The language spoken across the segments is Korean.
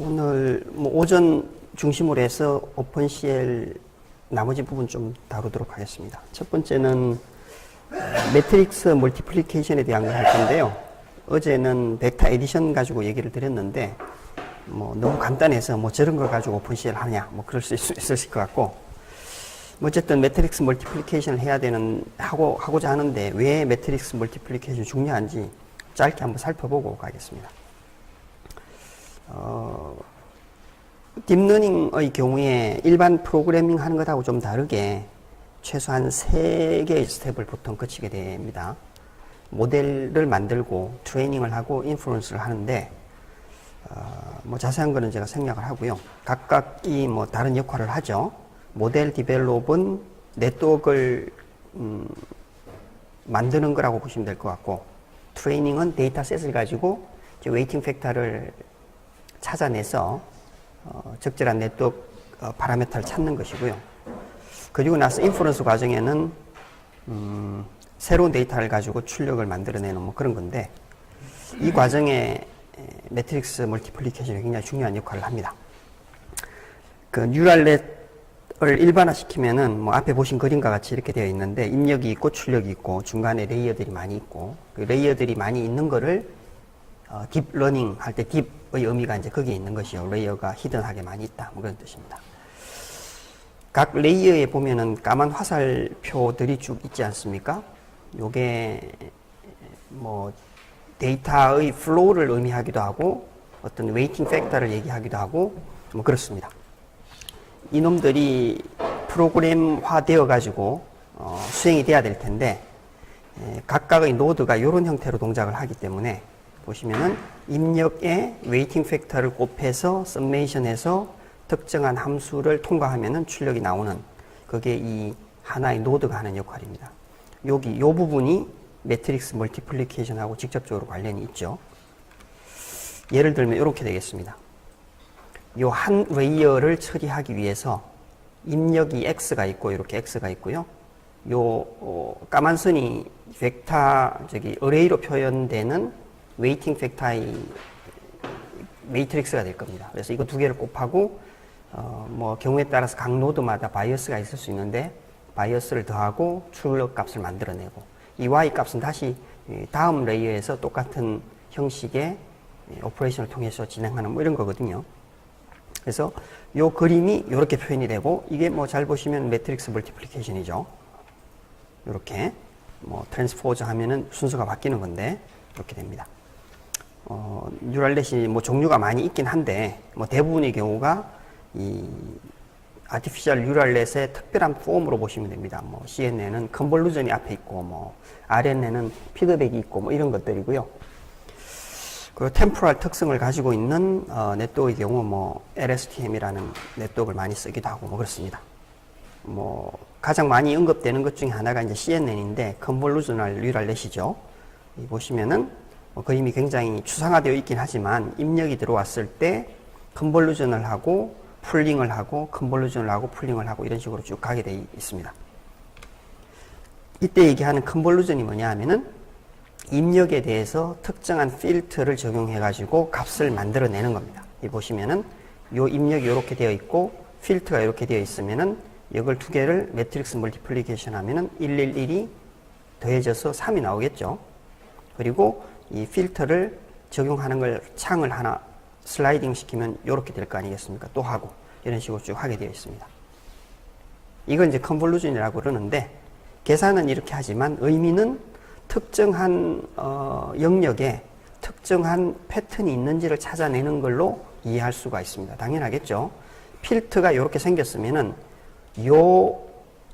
오늘 오전 중심으로 해서 오픈CL 나머지 부분 좀 다루도록 하겠습니다. 첫 번째는 매트릭스 멀티플리케이션에 대한 걸 할 건데요. 어제는 벡터 에디션 가지고 얘기를 드렸는데 너무 간단해서 저런 거 가지고 오픈CL 하냐 그럴 수 있을 것 같고, 어쨌든 매트릭스 멀티플리케이션을 해야 되는 하고자 하는데 왜 매트릭스 멀티플리케이션이 중요한지 짧게 한번 살펴보고 가겠습니다. 딥러닝의 경우에 일반 프로그래밍 하는 것하고 좀 다르게 최소한 3개의 스텝을 보통 거치게 됩니다. 모델을 만들고 트레이닝을 하고 인프루언스를 하는데 자세한 거는 제가 생략을 하고요. 각각이 다른 역할을 하죠. 모델 디벨롭은 네트워크를 만드는 거라고 보시면 될 것 같고, 트레이닝은 데이터셋을 가지고 웨이팅 팩터를 찾아내서 적절한 네트워크 파라미터를 찾는 것이고요. 그리고 나서 인퍼런스 과정에는 새로운 데이터를 가지고 출력을 만들어내는 그런 건데, 이 과정에 매트릭스 멀티플리케이션이 굉장히 중요한 역할을 합니다. 그 뉴럴넷을 일반화시키면은 앞에 보신 그림과 같이 이렇게 되어 있는데, 입력이 있고 출력이 있고 중간에 레이어들이 많이 있고, 그 레이어들이 많이 있는 거를 딥러닝 할 때 딥의 의미가 이제 거기에 있는 것이요. 레이어가 히든하게 많이 있다. 그런 뜻입니다. 각 레이어에 보면은 까만 화살표들이 쭉 있지 않습니까? 요게 데이터의 플로우를 의미하기도 하고 어떤 웨이팅 팩터를 얘기하기도 하고 그렇습니다. 이놈들이 프로그램화 되어 가지고 수행이 돼야 될 텐데, 각각의 노드가 이런 형태로 동작을 하기 때문에 보시면은 입력에 웨이팅 팩터를 곱해서 썸메이션해서 특정한 함수를 통과하면은 출력이 나오는, 그게 이 하나의 노드가 하는 역할입니다. 이 부분이 매트릭스 멀티플리케이션하고 직접적으로 관련이 있죠. 예를 들면 이렇게 되겠습니다. 요 한 레이어를 처리하기 위해서 입력이 x가 있고 이렇게 x가 있고요. 까만 선이 벡터 어레이로 표현되는 웨이팅 팩터의 매트릭스가 될 겁니다. 그래서 이거 두 개를 곱하고 경우에 따라서 각 노드마다 바이어스가 있을 수 있는데, 바이어스를 더하고 출력 값을 만들어내고, 이 y 값은 다시 다음 레이어에서 똑같은 형식의 오퍼레이션을 통해서 진행하는 이런 거거든요. 그래서 요 그림이 이렇게 표현이 되고, 이게 잘 보시면 매트릭스 멀티플리케이션이죠. 이렇게 트랜스포즈 하면은 순서가 바뀌는 건데 이렇게 됩니다. 뉴럴넷이 종류가 많이 있긴 한데 대부분의 경우가 이 아티피셜 뉴럴넷의 특별한 폼으로 보시면 됩니다. CNN은 컨볼루전이 앞에 있고 RNN은 피드백이 있고 이런 것들이고요. 그 템포럴 특성을 가지고 있는 네트워크의 경우 LSTM이라는 네트워크를 많이 쓰기도 하고 그렇습니다. 가장 많이 언급되는 것 중에 하나가 이제 CNN인데 컨볼루셔널 뉴럴넷이죠. 보시면은 그림이 굉장히 추상화되어 있긴 하지만 입력이 들어왔을 때 컨볼루션을 하고 풀링을 하고 컨볼루션을 하고 풀링을 하고 이런 식으로 쭉 가게 되어 있습니다. 이때 얘기하는 컨볼루션이 뭐냐 하면은 입력에 대해서 특정한 필터를 적용해 가지고 값을 만들어내는 겁니다. 이 보시면은 요 입력이 이렇게 되어 있고 필터가 이렇게 되어 있으면은 이걸 두 개를 매트릭스 멀티플리케이션 하면은 111이 더해져서 3이 나오겠죠. 그리고 이 필터를 적용하는 걸 창을 하나 슬라이딩 시키면 이렇게 될 거 아니겠습니까? 또 하고 이런 식으로 쭉 하게 되어 있습니다. 이건 이제 컨볼루션이라고 그러는데, 계산은 이렇게 하지만 의미는 특정한 영역에 특정한 패턴이 있는지를 찾아내는 걸로 이해할 수가 있습니다. 당연하겠죠. 필터가 이렇게 생겼으면은 요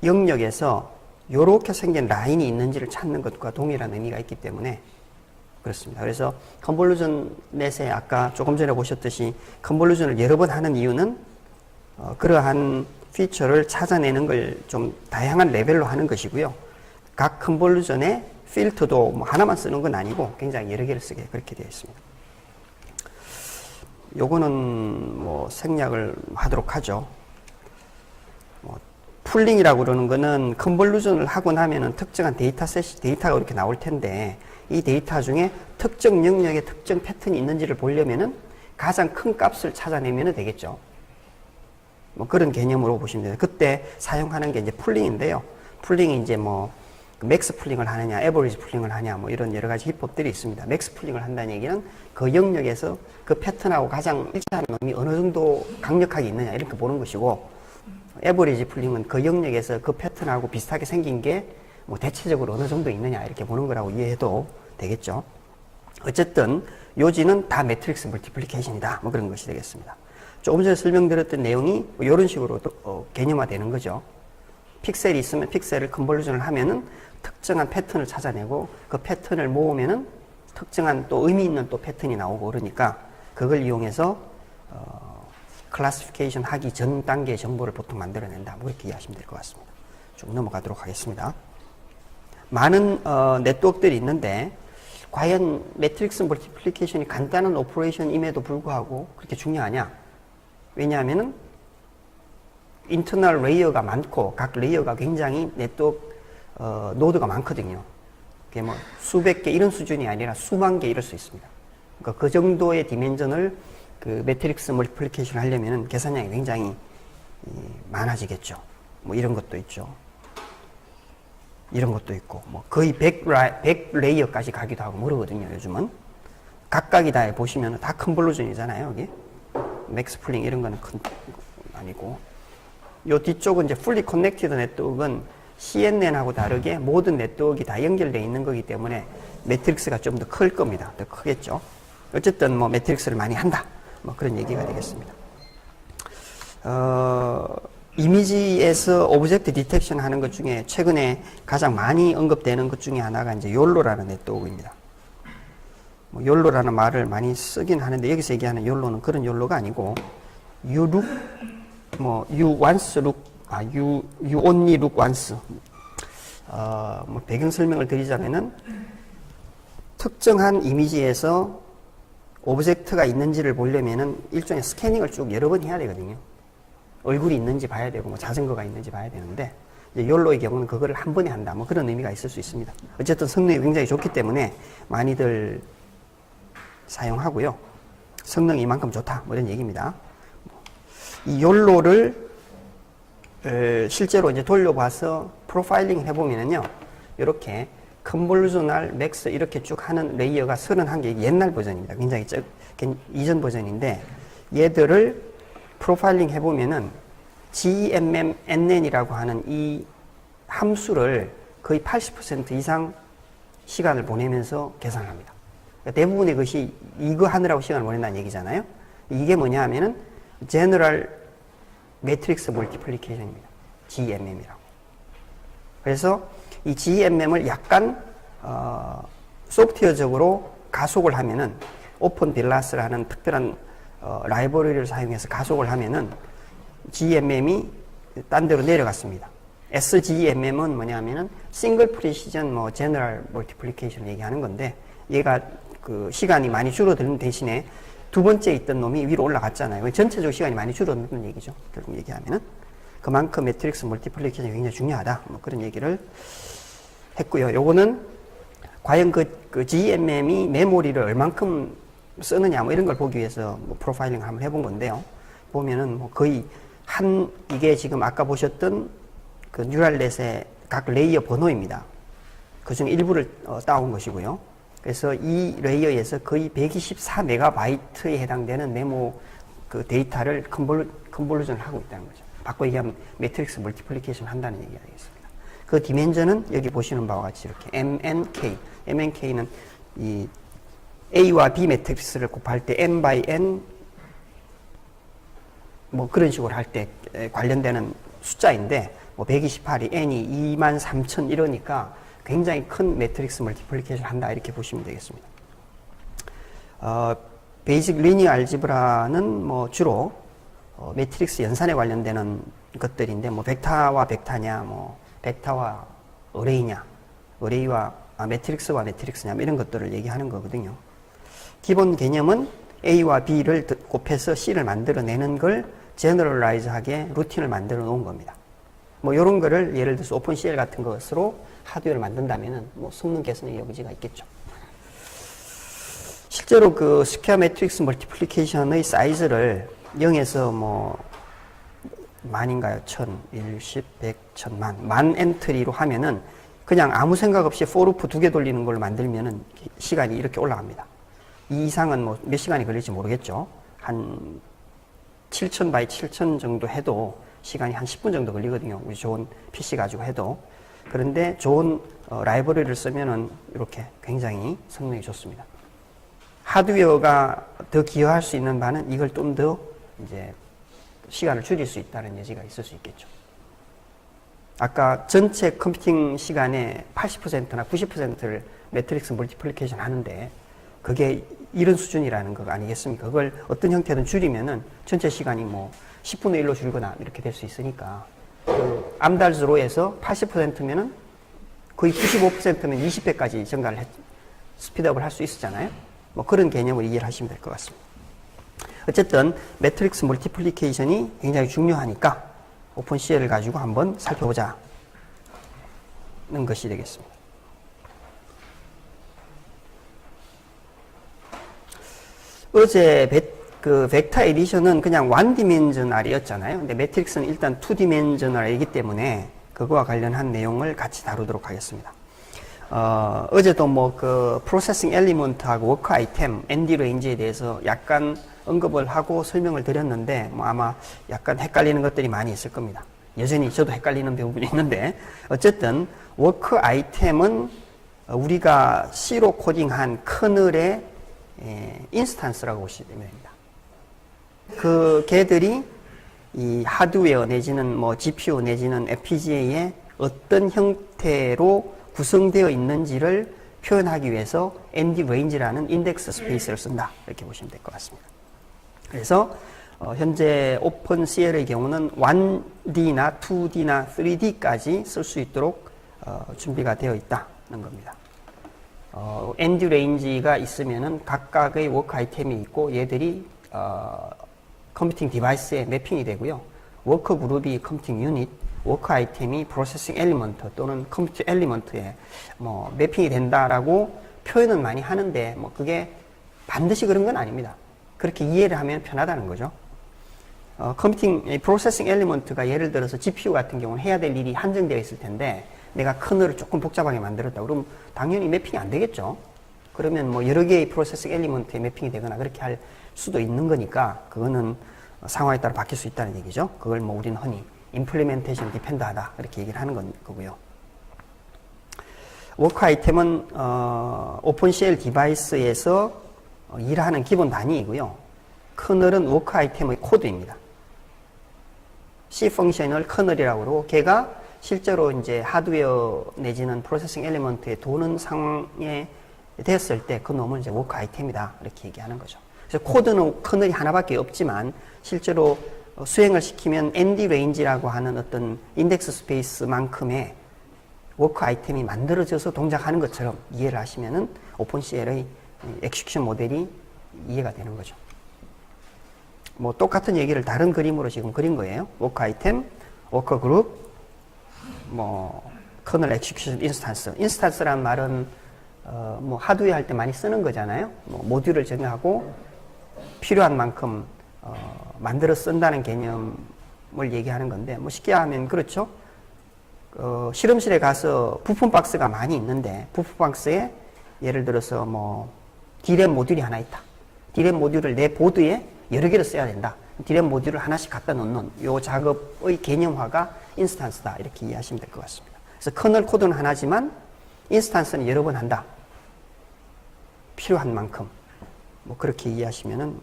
영역에서 이렇게 생긴 라인이 있는지를 찾는 것과 동일한 의미가 있기 때문에 그렇습니다. 그래서 컨볼루션 넷에 아까 조금 전에 보셨듯이 컨볼루션을 여러 번 하는 이유는 그러한 피처를 찾아내는 걸 좀 다양한 레벨로 하는 것이고요. 각 컨볼루션의 필터도 하나만 쓰는 건 아니고 굉장히 여러 개를 쓰게 그렇게 되어 있습니다. 요거는 생략을 하도록 하죠. 풀링이라고 그러는 거는 컨볼루션을 하고 나면은 특정한 데이터가 이렇게 나올 텐데, 이 데이터 중에 특정 영역에 특정 패턴이 있는지를 보려면은 가장 큰 값을 찾아내면 되겠죠. 뭐 그런 개념으로 보시면 돼요. 그때 사용하는 게 이제 풀링인데요. 풀링이 이제 뭐 맥스 풀링을 하느냐, 에버리지 풀링을 하냐, 뭐 이런 여러 가지 기법들이 있습니다. 맥스 풀링을 한다는 얘기는 그 영역에서 그 패턴하고 가장 일치하는 놈이 어느 정도 강력하게 있느냐 이렇게 보는 것이고, 에버리지 풀링은 그 영역에서 그 패턴하고 비슷하게 생긴 게 뭐 대체적으로 어느 정도 있느냐 이렇게 보는 거라고 이해해도 되겠죠. 어쨌든 요지는 다 매트릭스 멀티플리케이션이다, 뭐 그런 것이 되겠습니다. 조금 전에 설명드렸던 내용이 뭐 이런 식으로 개념화되는 거죠. 픽셀이 있으면 픽셀을 컨볼루션을 하면은 특정한 패턴을 찾아내고 그 패턴을 모으면은 특정한 또 의미 있는 또 패턴이 나오고 그러니까 그걸 이용해서 클래시피케이션 하기 전 단계의 정보를 보통 만들어낸다. 뭐 그렇게 이해하시면 될 것 같습니다. 쭉 넘어가도록 하겠습니다. 많은 네트워크들이 있는데 과연 매트릭스 멀티플리케이션이 간단한 오퍼레이션임에도 불구하고 그렇게 중요하냐? 왜냐하면은 인터널 레이어가 많고 각 레이어가 굉장히 네트워크 노드가 많거든요. 그게 뭐 수백 개 이런 수준이 아니라 수만 개 이럴 수 있습니다. 그러니까 그 정도의 디멘전을 그 매트릭스 멀티플리케이션을 하려면은 계산량이 굉장히 많아지겠죠. 뭐 이런 것도 있죠. 이런 것도 있고 뭐 거의 100 레이어까지 가기도 하고 모르거든요. 요즘은 각각이 다 보시면 다 컨볼루션이잖아요. 여기 맥스 풀링 이런 거는 큰 아니고, 요 뒤쪽은 이제 fully connected 네트워크는 CNN하고 다르게 모든 네트워크가 다 연결되어 있는 거기 때문에 매트릭스가 좀 더 클 겁니다. 더 크겠죠. 어쨌든 뭐 매트릭스를 많이 한다. 뭐 그런 얘기가 되겠습니다. 이미지에서 오브젝트 디텍션 하는 것 중에 최근에 가장 많이 언급되는 것 중에 하나가 이제 욜로라는 네트워크입니다. 뭐 욜로라는 말을 많이 쓰긴 하는데 여기서 얘기하는 욜로는 그런 욜로가 아니고 you look, 뭐 you once look, you only look once. 뭐 배경 설명을 드리자면은 특정한 이미지에서 오브젝트가 있는지를 보려면은 일종의 스캐닝을 쭉 여러 번 해야 되거든요. 얼굴이 있는지 봐야 되고 뭐 자전거가 있는지 봐야 되는데 이제 욜로의 경우는 그거를 한 번에 한다. 뭐 그런 의미가 있을 수 있습니다. 어쨌든 성능이 굉장히 좋기 때문에 많이들 사용하고요. 성능이 이만큼 좋다. 뭐 이런 얘기입니다. 이 욜로를 실제로 이제 돌려봐서 프로파일링 해보면은요. 이렇게 컨볼루셔널 맥스 이렇게 쭉 하는 레이어가 31개 옛날 버전입니다. 굉장히 이전 버전인데 얘들을 프로파일링 해보면은 GMMNN이라고 하는 이 함수를 거의 80% 이상 시간을 보내면서 계산합니다. 그러니까 대부분의 것이 이거 하느라고 시간을 보낸다는 얘기잖아요. 이게 뭐냐 하면은 General Matrix Multiplication입니다. GMM이라고. 그래서 이 GMM을 약간 소프트웨어적으로 가속을 하면은 오픈 빌라스라는 특별한 라이브러리를 사용해서 가속을 하면은 GMM이 딴 데로 내려갔습니다. SGMM은 뭐냐면은 싱글 프리시전 뭐 제너럴 멀티플리케이션 얘기하는 건데 얘가 그 시간이 많이 줄어드는 대신에 두 번째 있던 놈이 위로 올라갔잖아요. 전체적으로 시간이 많이 줄어드는 얘기죠. 결국 얘기하면은 그만큼 매트릭스 멀티플리케이션이 굉장히 중요하다. 뭐 그런 얘기를 했고요. 요거는 과연 그 GMM이 메모리를 얼만큼 쓰느냐 뭐 이런 걸 보기 위해서 뭐 프로파일링 한번 해본 건데요. 보면은 뭐 거의 이게 지금 아까 보셨던 그 뉴럴넷의 각 레이어 번호입니다. 그 중에 일부를 따온 것이고요. 그래서 이 레이어에서 거의 124메가바이트에 해당되는 메모 그 데이터를 컨볼루션을 하고 있다는 거죠. 바꿔 얘기하면 매트릭스 멀티플리케이션 한다는 얘기가 되겠습니다. 그 디멘전은 여기 보시는 바와 같이 이렇게 MNK는 이 A와 B 매트릭스를 곱할 때 n by n 뭐 그런 식으로 할 때 관련되는 숫자인데 뭐 128이 n이 23,000 이러니까 굉장히 큰 매트릭스 멀티플리케이션 한다 이렇게 보시면 되겠습니다. 베이직 리니어 알지브라는 뭐 주로 매트릭스 연산에 관련되는 것들인데 뭐 벡터와 벡터냐 뭐 벡터와 어레이냐 어레이와 매트릭스와 매트릭스냐 뭐 이런 것들을 얘기하는 거거든요. 기본 개념은 A와 B를 곱해서 C를 만들어내는 걸 제너럴라이즈하게 루틴을 만들어 놓은 겁니다. 뭐 이런 거를 예를 들어서 오픈CL 같은 것으로 하드웨어를 만든다면은 뭐 성능 개선의 여지가 있겠죠. 실제로 그 스퀘어 매트릭스 멀티플리케이션의 사이즈를 0에서 뭐 만인가요? 1000, 1, 10, 100, 1000만, 만 엔트리로 하면은 그냥 아무 생각 없이 포루프 2개 돌리는 걸로 만들면은 시간이 이렇게 올라갑니다. 이 이상은 뭐 몇 시간이 걸릴지 모르겠죠. 한 7000 바이 7000 정도 해도 시간이 한 10분 정도 걸리거든요. 우리 좋은 PC 가지고 해도. 그런데 좋은 라이브러리를 쓰면은 이렇게 굉장히 성능이 좋습니다. 하드웨어가 더 기여할 수 있는 바는 이걸 좀 더 이제 시간을 줄일 수 있다는 여지가 있을 수 있겠죠. 아까 전체 컴퓨팅 시간의 80%나 90%를 매트릭스 멀티플리케이션 하는데 그게 이런 수준이라는 거 아니겠습니까? 그걸 어떤 형태든 줄이면은 전체 시간이 뭐 10분의 1로 줄거나 이렇게 될 수 있으니까 그 암달즈로에서 80%면은 거의 95%면 20배까지 증가를 스피드업을 할 수 있었잖아요. 뭐 그런 개념을 이해를 하시면 될 것 같습니다. 어쨌든 매트릭스 멀티플리케이션이 굉장히 중요하니까 오픈CL을 가지고 한번 살펴보자는 것이 되겠습니다. 어제 그 벡터 에디션은 그냥 원디멘저널이었잖아요. 근데 매트릭스는 일단 투디멘저널이기 때문에 그거와 관련한 내용을 같이 다루도록 하겠습니다. 어제도 뭐 그 프로세싱 엘리먼트하고 워크 아이템, ND 레인지에 대해서 약간 언급을 하고 설명을 드렸는데 뭐 아마 약간 헷갈리는 것들이 많이 있을 겁니다. 여전히 저도 헷갈리는 부분이 있는데 어쨌든 워크 아이템은 우리가 C로 코딩한 커널의 인스턴스라고 보시면 됩니다. 그 걔들이 이 하드웨어 내지는 뭐 GPU 내지는 FPGA의 어떤 형태로 구성되어 있는지를 표현하기 위해서 ND range라는 인덱스 스페이스를 쓴다. 이렇게 보시면 될 것 같습니다. 그래서 현재 오픈CL의 경우는 1D나 2D나 3D까지 쓸 수 있도록 준비가 되어 있다는 겁니다. ND range가 있으면은 각각의 워크 아이템이 있고 얘들이 컴퓨팅 디바이스에 매핑이 되고요. 워크 그룹이 컴퓨팅 유닛, 워크 아이템이 프로세싱 엘리먼트 또는 컴퓨터 엘리먼트에 뭐 매핑이 된다라고 표현은 많이 하는데 뭐 그게 반드시 그런 건 아닙니다. 그렇게 이해를 하면 편하다는 거죠. 컴퓨팅 프로세싱 엘리먼트가 예를 들어서 GPU 같은 경우는 해야 될 일이 한정되어 있을 텐데 내가 커널을 조금 복잡하게 만들었다. 그럼 당연히 매핑이 안 되겠죠. 그러면 뭐 여러 개의 프로세싱 엘리먼트에 매핑이 되거나 그렇게 할 수도 있는 거니까 그거는 상황에 따라 바뀔 수 있다는 얘기죠. 그걸 뭐 우리는 흔히 임플리멘테이션 디펜드하다 이렇게 얘기를 하는 거고요. 워크 아이템은 오픈CL 디바이스에서 일하는 기본 단위이고요. 커널은 워크 아이템의 코드입니다. C 펑션을 커널이라고 그러고 걔가 실제로 이제 하드웨어 내지는 프로세싱 엘리먼트에 도는 상황에 됐을 때 그 놈은 이제 워크 아이템이다 이렇게 얘기하는 거죠. 그래서 코드는 커널이 하나밖에 없지만 실제로 수행을 시키면 ND range라고 하는 어떤 인덱스 스페이스만큼의 워크 아이템이 만들어져서 동작하는 것처럼 이해를 하시면은 오픈CL의 엑시큐션 모델이 이해가 되는 거죠. 뭐 똑같은 얘기를 다른 그림으로 지금 그린 거예요. 워크 아이템, 워커 그룹, 뭐 커널 엑시큐션 인스턴스. 인스턴스란 말은 뭐 하드웨어 할 때 많이 쓰는 거잖아요. 뭐 모듈을 정하고 필요한 만큼 만들어 쓴다는 개념을 얘기하는 건데 뭐 쉽게 하면 그렇죠. 실험실에 가서 부품 박스가 많이 있는데 부품 박스에 예를 들어서 뭐 D램 모듈이 하나 있다. D램 모듈을 내 보드에 여러 개를 써야 된다. D램 모듈을 하나씩 갖다 놓는 요 작업의 개념화가 인스턴스다. 이렇게 이해하시면 될 것 같습니다. 그래서 커널 코드는 하나지만 인스턴스는 여러 번 한다. 필요한 만큼. 뭐 그렇게 이해하시면은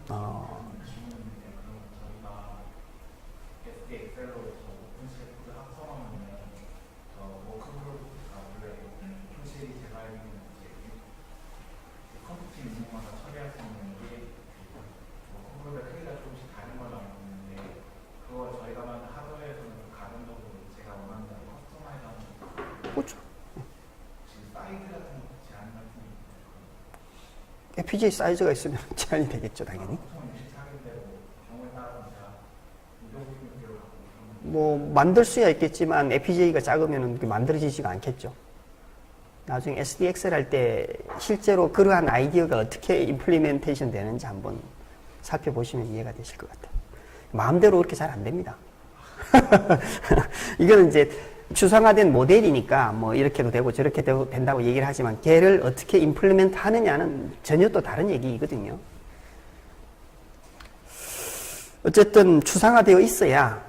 그렇죠. FPGA 사이즈가 있으면 제한이 되겠죠, 당연히. 뭐 만들 수야 있겠지만 FPGA가 작으면 만들어지지가 않겠죠. 나중에 SDXL 할 때 실제로 그러한 아이디어가 어떻게 임플리멘테이션 되는지 한번 살펴보시면 이해가 되실 것 같아요. 마음대로 그렇게 잘 안 됩니다. 이거는 이제 추상화된 모델이니까 뭐 이렇게도 되고 저렇게 된다고 얘기를 하지만 걔를 어떻게 임플리멘트 하느냐는 전혀 또 다른 얘기거든요. 어쨌든 추상화되어 있어야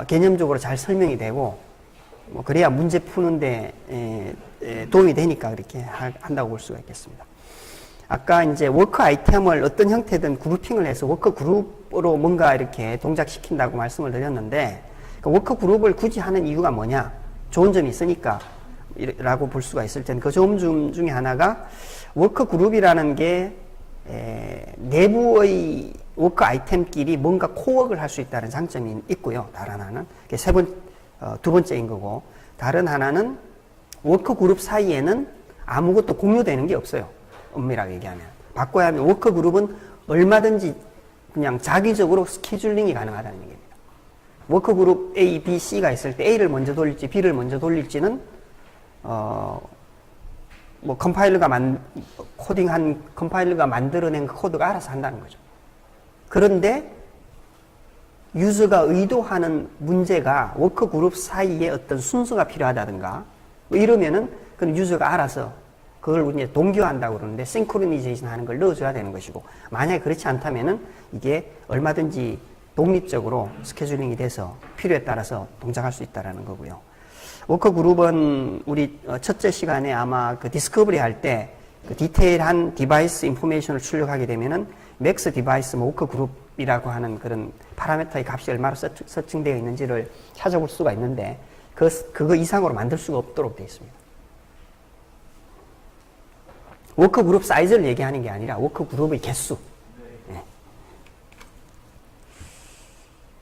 개념적으로 잘 설명이 되고 뭐 그래야 문제 푸는데 도움이 되니까 그렇게 한다고 볼 수가 있겠습니다. 아까 이제 워크 아이템을 어떤 형태든 그룹핑을 해서 워크 그룹으로 뭔가 이렇게 동작시킨다고 말씀을 드렸는데 그 워크 그룹을 굳이 하는 이유가 뭐냐? 좋은 점이 있으니까 라고 볼 수가 있을 텐데 그 좋은 점 중에 하나가 워크 그룹이라는 게 내부의 워크 아이템끼리 뭔가 코워크를 할 수 있다는 장점이 있고요. 다른 하나는 두 번째인 거고 다른 하나는 워크 그룹 사이에는 아무것도 공유되는 게 없어요. 엄밀하게 얘기하면 바꿔야 하면 워크 그룹은 얼마든지 그냥 자기적으로 스케줄링이 가능하다는 얘기입니다. 워크 그룹 A, B, C가 있을 때 A를 먼저 돌릴지 B를 먼저 돌릴지는 뭐 컴파일러가 만들어낸 그 코드가 알아서 한다는 거죠. 그런데 유저가 의도하는 문제가 워크 그룹 사이에 어떤 순서가 필요하다든가 뭐 이러면은 그 유저가 알아서 그걸 이제 동기화한다고 그러는데 싱크로니제이션 하는 걸 넣어줘야 되는 것이고 만약에 그렇지 않다면은 이게 얼마든지 독립적으로 스케줄링이 돼서 필요에 따라서 동작할 수 있다라는 거고요. 워크 그룹은 우리 첫째 시간에 아마 그 디스커버리 할 때 그 디테일한 디바이스 인포메이션을 출력하게 되면은 맥스 디바이스 워크 그룹이라고 하는 그런 파라미터의 값이 얼마나 서칭되어 있는지를 찾아볼 수가 있는데 그거 이상으로 만들 수가 없도록 되어 있습니다. 워크 그룹 사이즈를 얘기하는 게 아니라 워크 그룹의 개수. 네.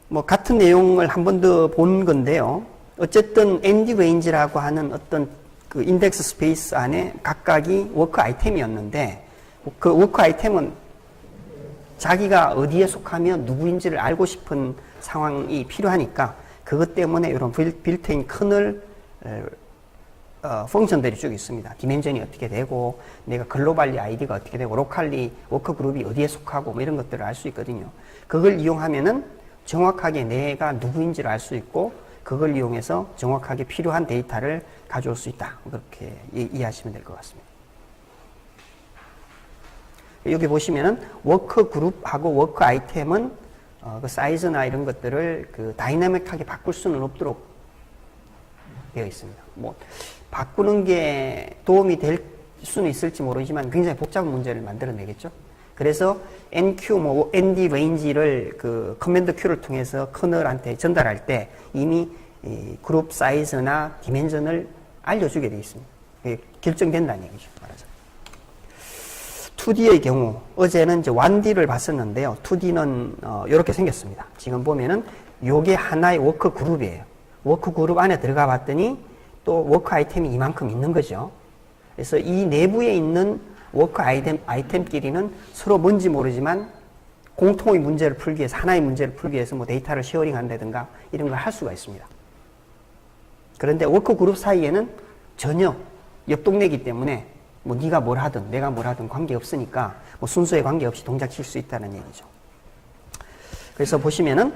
뭐 같은 내용을 한 번 더 본 건데요. 어쨌든 ND 레인지라고 하는 어떤 그 인덱스 스페이스 안에 각각이 워크 아이템이었는데 그 워크 아이템은 자기가 어디에 속하며 누구인지를 알고 싶은 상황이 필요하니까 그것 때문에 이런 빌트인 커널 펑션들이 쭉 있습니다. 디멘전이 어떻게 되고 내가 글로벌리 아이디가 어떻게 되고 로컬리 워크 그룹이 어디에 속하고 뭐 이런 것들을 알 수 있거든요. 그걸 이용하면은 정확하게 내가 누구인지를 알 수 있고 그걸 이용해서 정확하게 필요한 데이터를 가져올 수 있다. 그렇게 이해하시면 될 것 같습니다. 여기 보시면은 워크 그룹하고 워크 아이템은 그 사이즈나 이런 것들을 그 다이나믹하게 바꿀 수는 없도록 되어 있습니다. 뭐 바꾸는 게 도움이 될 수는 있을지 모르지만 굉장히 복잡한 문제를 만들어내겠죠. 그래서 NQ, 뭐 ND 레인지를 그 커맨드 Q를 통해서 커널한테 전달할 때 이미 이 그룹 사이즈나 디멘전을 알려주게 되어 있습니다. 결정된다는 얘기죠. 말하자면. 2D의 경우 어제는 이제 1D를 봤었는데요. 2D는 이렇게 생겼습니다. 지금 보면은 요게 하나의 워크 그룹이에요. 워크 그룹 안에 들어가 봤더니 또 워크 아이템이 이만큼 있는 거죠. 그래서 이 내부에 있는 워크 아이템끼리는 서로 뭔지 모르지만 공통의 문제를 풀기 위해서 하나의 문제를 풀기 위해서 뭐 데이터를 쉐어링 한다든가 이런 걸 할 수가 있습니다. 그런데 워크 그룹 사이에는 전혀 옆 동네이기 때문에 뭐 네가 뭘 하든 내가 뭘 하든 관계없으니까 뭐 순서에 관계없이 동작칠 수 있다는 얘기죠. 그래서 보시면은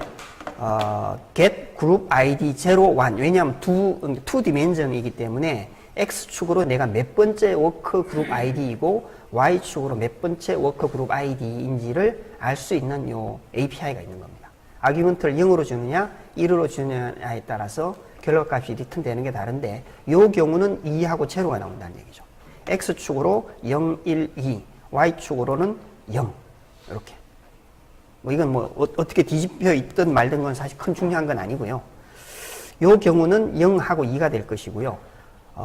get group id 01 왜냐하면 2 디멘전이기 때문에 X축으로 내가 몇 번째 워크 그룹 아이디이고 Y축으로 몇 번째 워크 그룹 아이디인지를 알 수 있는 요 API가 있는 겁니다. 아규먼트를 0으로 주느냐 1으로 주느냐에 따라서 결과값이 리턴 되는 게 다른데 요 경우는 2하고 제로가 나온다는 얘기죠. X축으로 0, 1, 2 Y축으로는 0 이렇게 뭐 이건 뭐 어떻게 뒤집혀 있든 말든 건 사실 큰 중요한 건 아니고요. 요 경우는 0하고 2가 될 것이고요.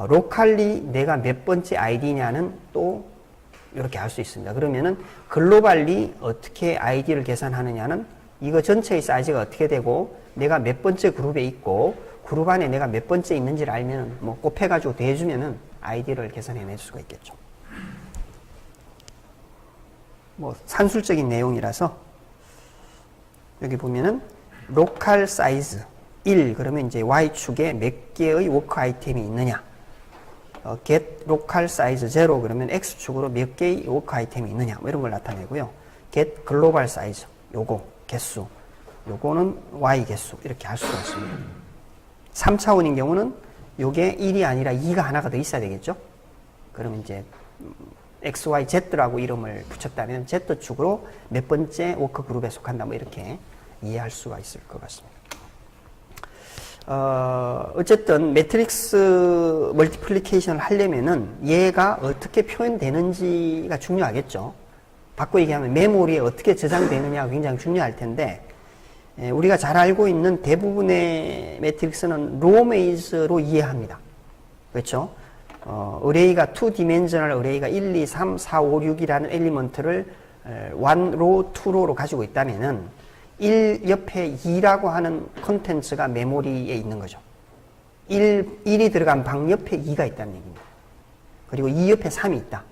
로컬리 내가 몇 번째 아이디냐는 또 이렇게 알 수 있습니다. 그러면은 글로벌리 어떻게 아이디를 계산하느냐는 이거 전체의 사이즈가 어떻게 되고 내가 몇 번째 그룹에 있고 그룹 안에 내가 몇 번째 있는지를 알면 뭐 곱해가지고 더해주면은 아이디를 계산해낼 수가 있겠죠. 뭐 산술적인 내용이라서 여기 보면은 로컬 사이즈 1 그러면 이제 Y축에 몇 개의 워크 아이템이 있느냐 get local size 0 그러면 x축으로 몇 개의 워크 아이템이 있느냐 뭐 이런 걸 나타내고요. get global size 요거 개수 요거는 y 개수 이렇게 할 수가 있습니다. 3차원인 경우는 요게 1이 아니라 2가 하나가 더 있어야 되겠죠. 그러면 이제 x, y, z라고 이름을 붙였다면 z축으로 몇 번째 워크 그룹에 속한다 뭐 이렇게 이해할 수가 있을 것 같습니다. 어쨌든 매트릭스 멀티플리케이션을 하려면은 얘가 어떻게 표현되는지가 중요하겠죠. 바꿔 얘기하면 메모리에 어떻게 저장되느냐가 굉장히 중요할 텐데 우리가 잘 알고 있는 대부분의 매트릭스는 로메이즈로 이해합니다. 그렇죠? 어레이가 2디멘셔널 어레이가 1, 2, 3, 4, 5, 6이라는 엘리먼트를 1로, 2로로 가지고 있다면은 1 옆에 2라고 하는 콘텐츠가 메모리에 있는 거죠. 1이 들어간 방 옆에 2가 있다는 얘기입니다. 그리고 2 옆에 3이 있다.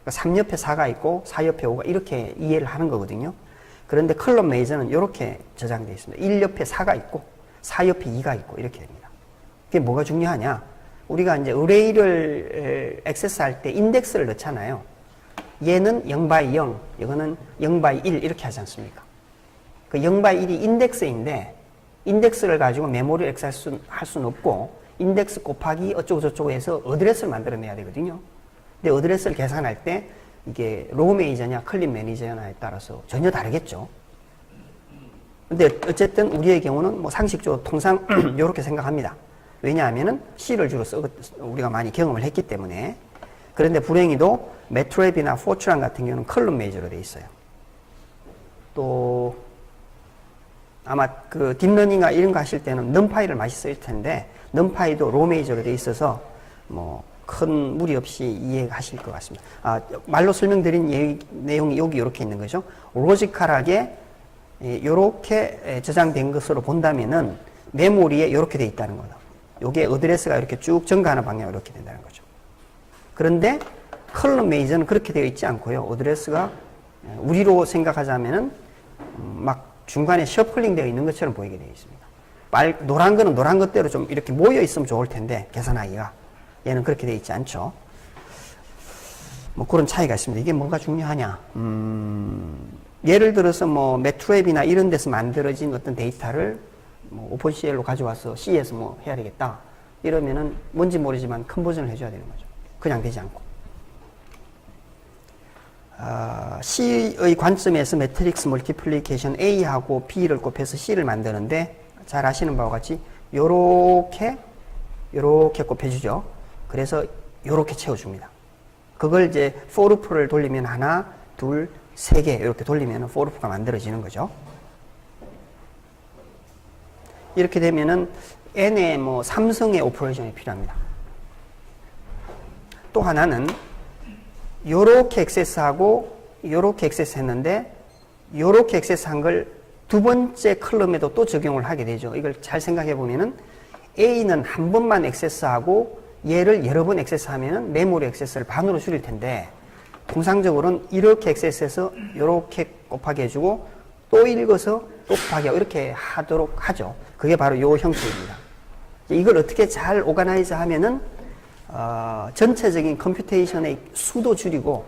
그러니까 3 옆에 4가 있고 4 옆에 5가 이렇게 이해를 하는 거거든요. 그런데 컬럼 메이저는 이렇게 저장되어 있습니다. 1 옆에 4가 있고 4 옆에 2가 있고 이렇게 됩니다. 그게 뭐가 중요하냐? 우리가 이제 어레이를 액세스할 때 인덱스를 넣잖아요. 얘는 0 0, 이거는 0 1 이렇게 하지 않습니까? 그 0 1이 인덱스인데 인덱스를 가지고 메모리를 액세스 할 수는 없고 인덱스 곱하기 어쩌고 저쩌고 해서 어드레스를 만들어내야 되거든요. 근데 어드레스를 계산할 때 이게 로우 매니저냐 클린 매니저냐에 따라서 전혀 다르겠죠. 근데 어쨌든 우리의 경우는 뭐 상식적으로 통상 이렇게 생각합니다. 왜냐하면은 C를 주로 우리가 많이 경험을 했기 때문에. 그런데 불행히도 매트랩이나 포트란 같은 경우는 컬럼 매니저로 되어 있어요. 또 아마 그 딥러닝이나 이런 거 하실 때는 넘파이를 많이 쓸 텐데 넘파이도 로우 매니저로 되어 있어서 뭐 큰 무리 없이 이해하실 것 같습니다. 말로 설명드린 내용이 여기 이렇게 있는 거죠. 로지컬하게 이렇게 저장된 것으로 본다면은 메모리에 이렇게 돼 있다는 거다. 요게 어드레스가 이렇게 쭉 증가하는 방향으로 이렇게 된다는 거죠. 그런데 컬럼 매니저는 그렇게 되어 있지 않고요. 어드레스가 우리로 생각하자면은 막 중간에 셔플링 되어 있는 것처럼 보이게 되어 있습니다. 노란 거는 노란 것대로 좀 이렇게 모여 있으면 좋을 텐데 계산하기가 얘는 그렇게 되어 있지 않죠. 뭐 그런 차이가 있습니다. 이게 뭐가 중요하냐? 예를 들어서 뭐 매트랩이나 이런 데서 만들어진 어떤 데이터를 뭐 오픈CL로 가져와서 C에서 뭐 해야 되겠다. 이러면은 뭔지 모르지만 컨버전을 해줘야 되는 거죠. 그냥 되지 않고. C의 관점에서 매트릭스 멀티플리케이션 A하고 B를 곱해서 C를 만드는데 잘 아시는 바와 같이 요렇게 곱해주죠. 그래서 요렇게 채워줍니다. 그걸 이제 포루프를 돌리면 하나, 둘, 세 개 이렇게 돌리면 포루프가 만들어지는 거죠. 이렇게 되면은 n의 뭐 삼성의 오퍼레이션이 필요합니다. 또 하나는 요렇게 액세스하고 요렇게 액세스했는데 요렇게 액세스한 걸 두 번째 컬럼에도 또 적용을 하게 되죠. 이걸 잘 생각해 보면은 A는 한 번만 액세스하고 얘를 여러 번 액세스하면은 메모리 액세스를 반으로 줄일 텐데 통상적으로는 이렇게 액세스해서 이렇게 곱하게 해주고 또 읽어서 또 곱하게 하고 이렇게 하도록 하죠. 그게 바로 요 형태입니다. 이걸 어떻게 잘 오가나이즈 하면은 전체적인 컴퓨테이션의 수도 줄이고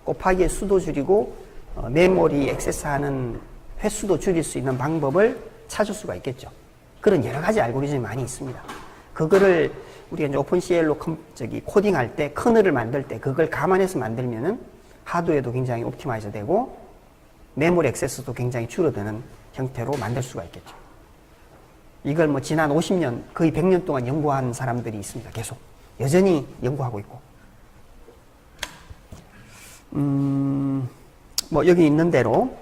곱하기의 수도 줄이고 메모리 액세스하는 횟수도 줄일 수 있는 방법을 찾을 수가 있겠죠. 그런 여러 가지 알고리즘이 많이 있습니다. 그거를 우리가 이제 오픈CL로 코딩할 때, 커널을 만들 때 그걸 감안해서 만들면은 하드웨어도 굉장히 옵티마이저 되고 메모리 액세스도 굉장히 줄어드는 형태로 만들 수가 있겠죠. 이걸 뭐 지난 50년, 거의 100년 동안 연구한 사람들이 있습니다. 계속. 여전히 연구하고 있고. 뭐 여기 있는 대로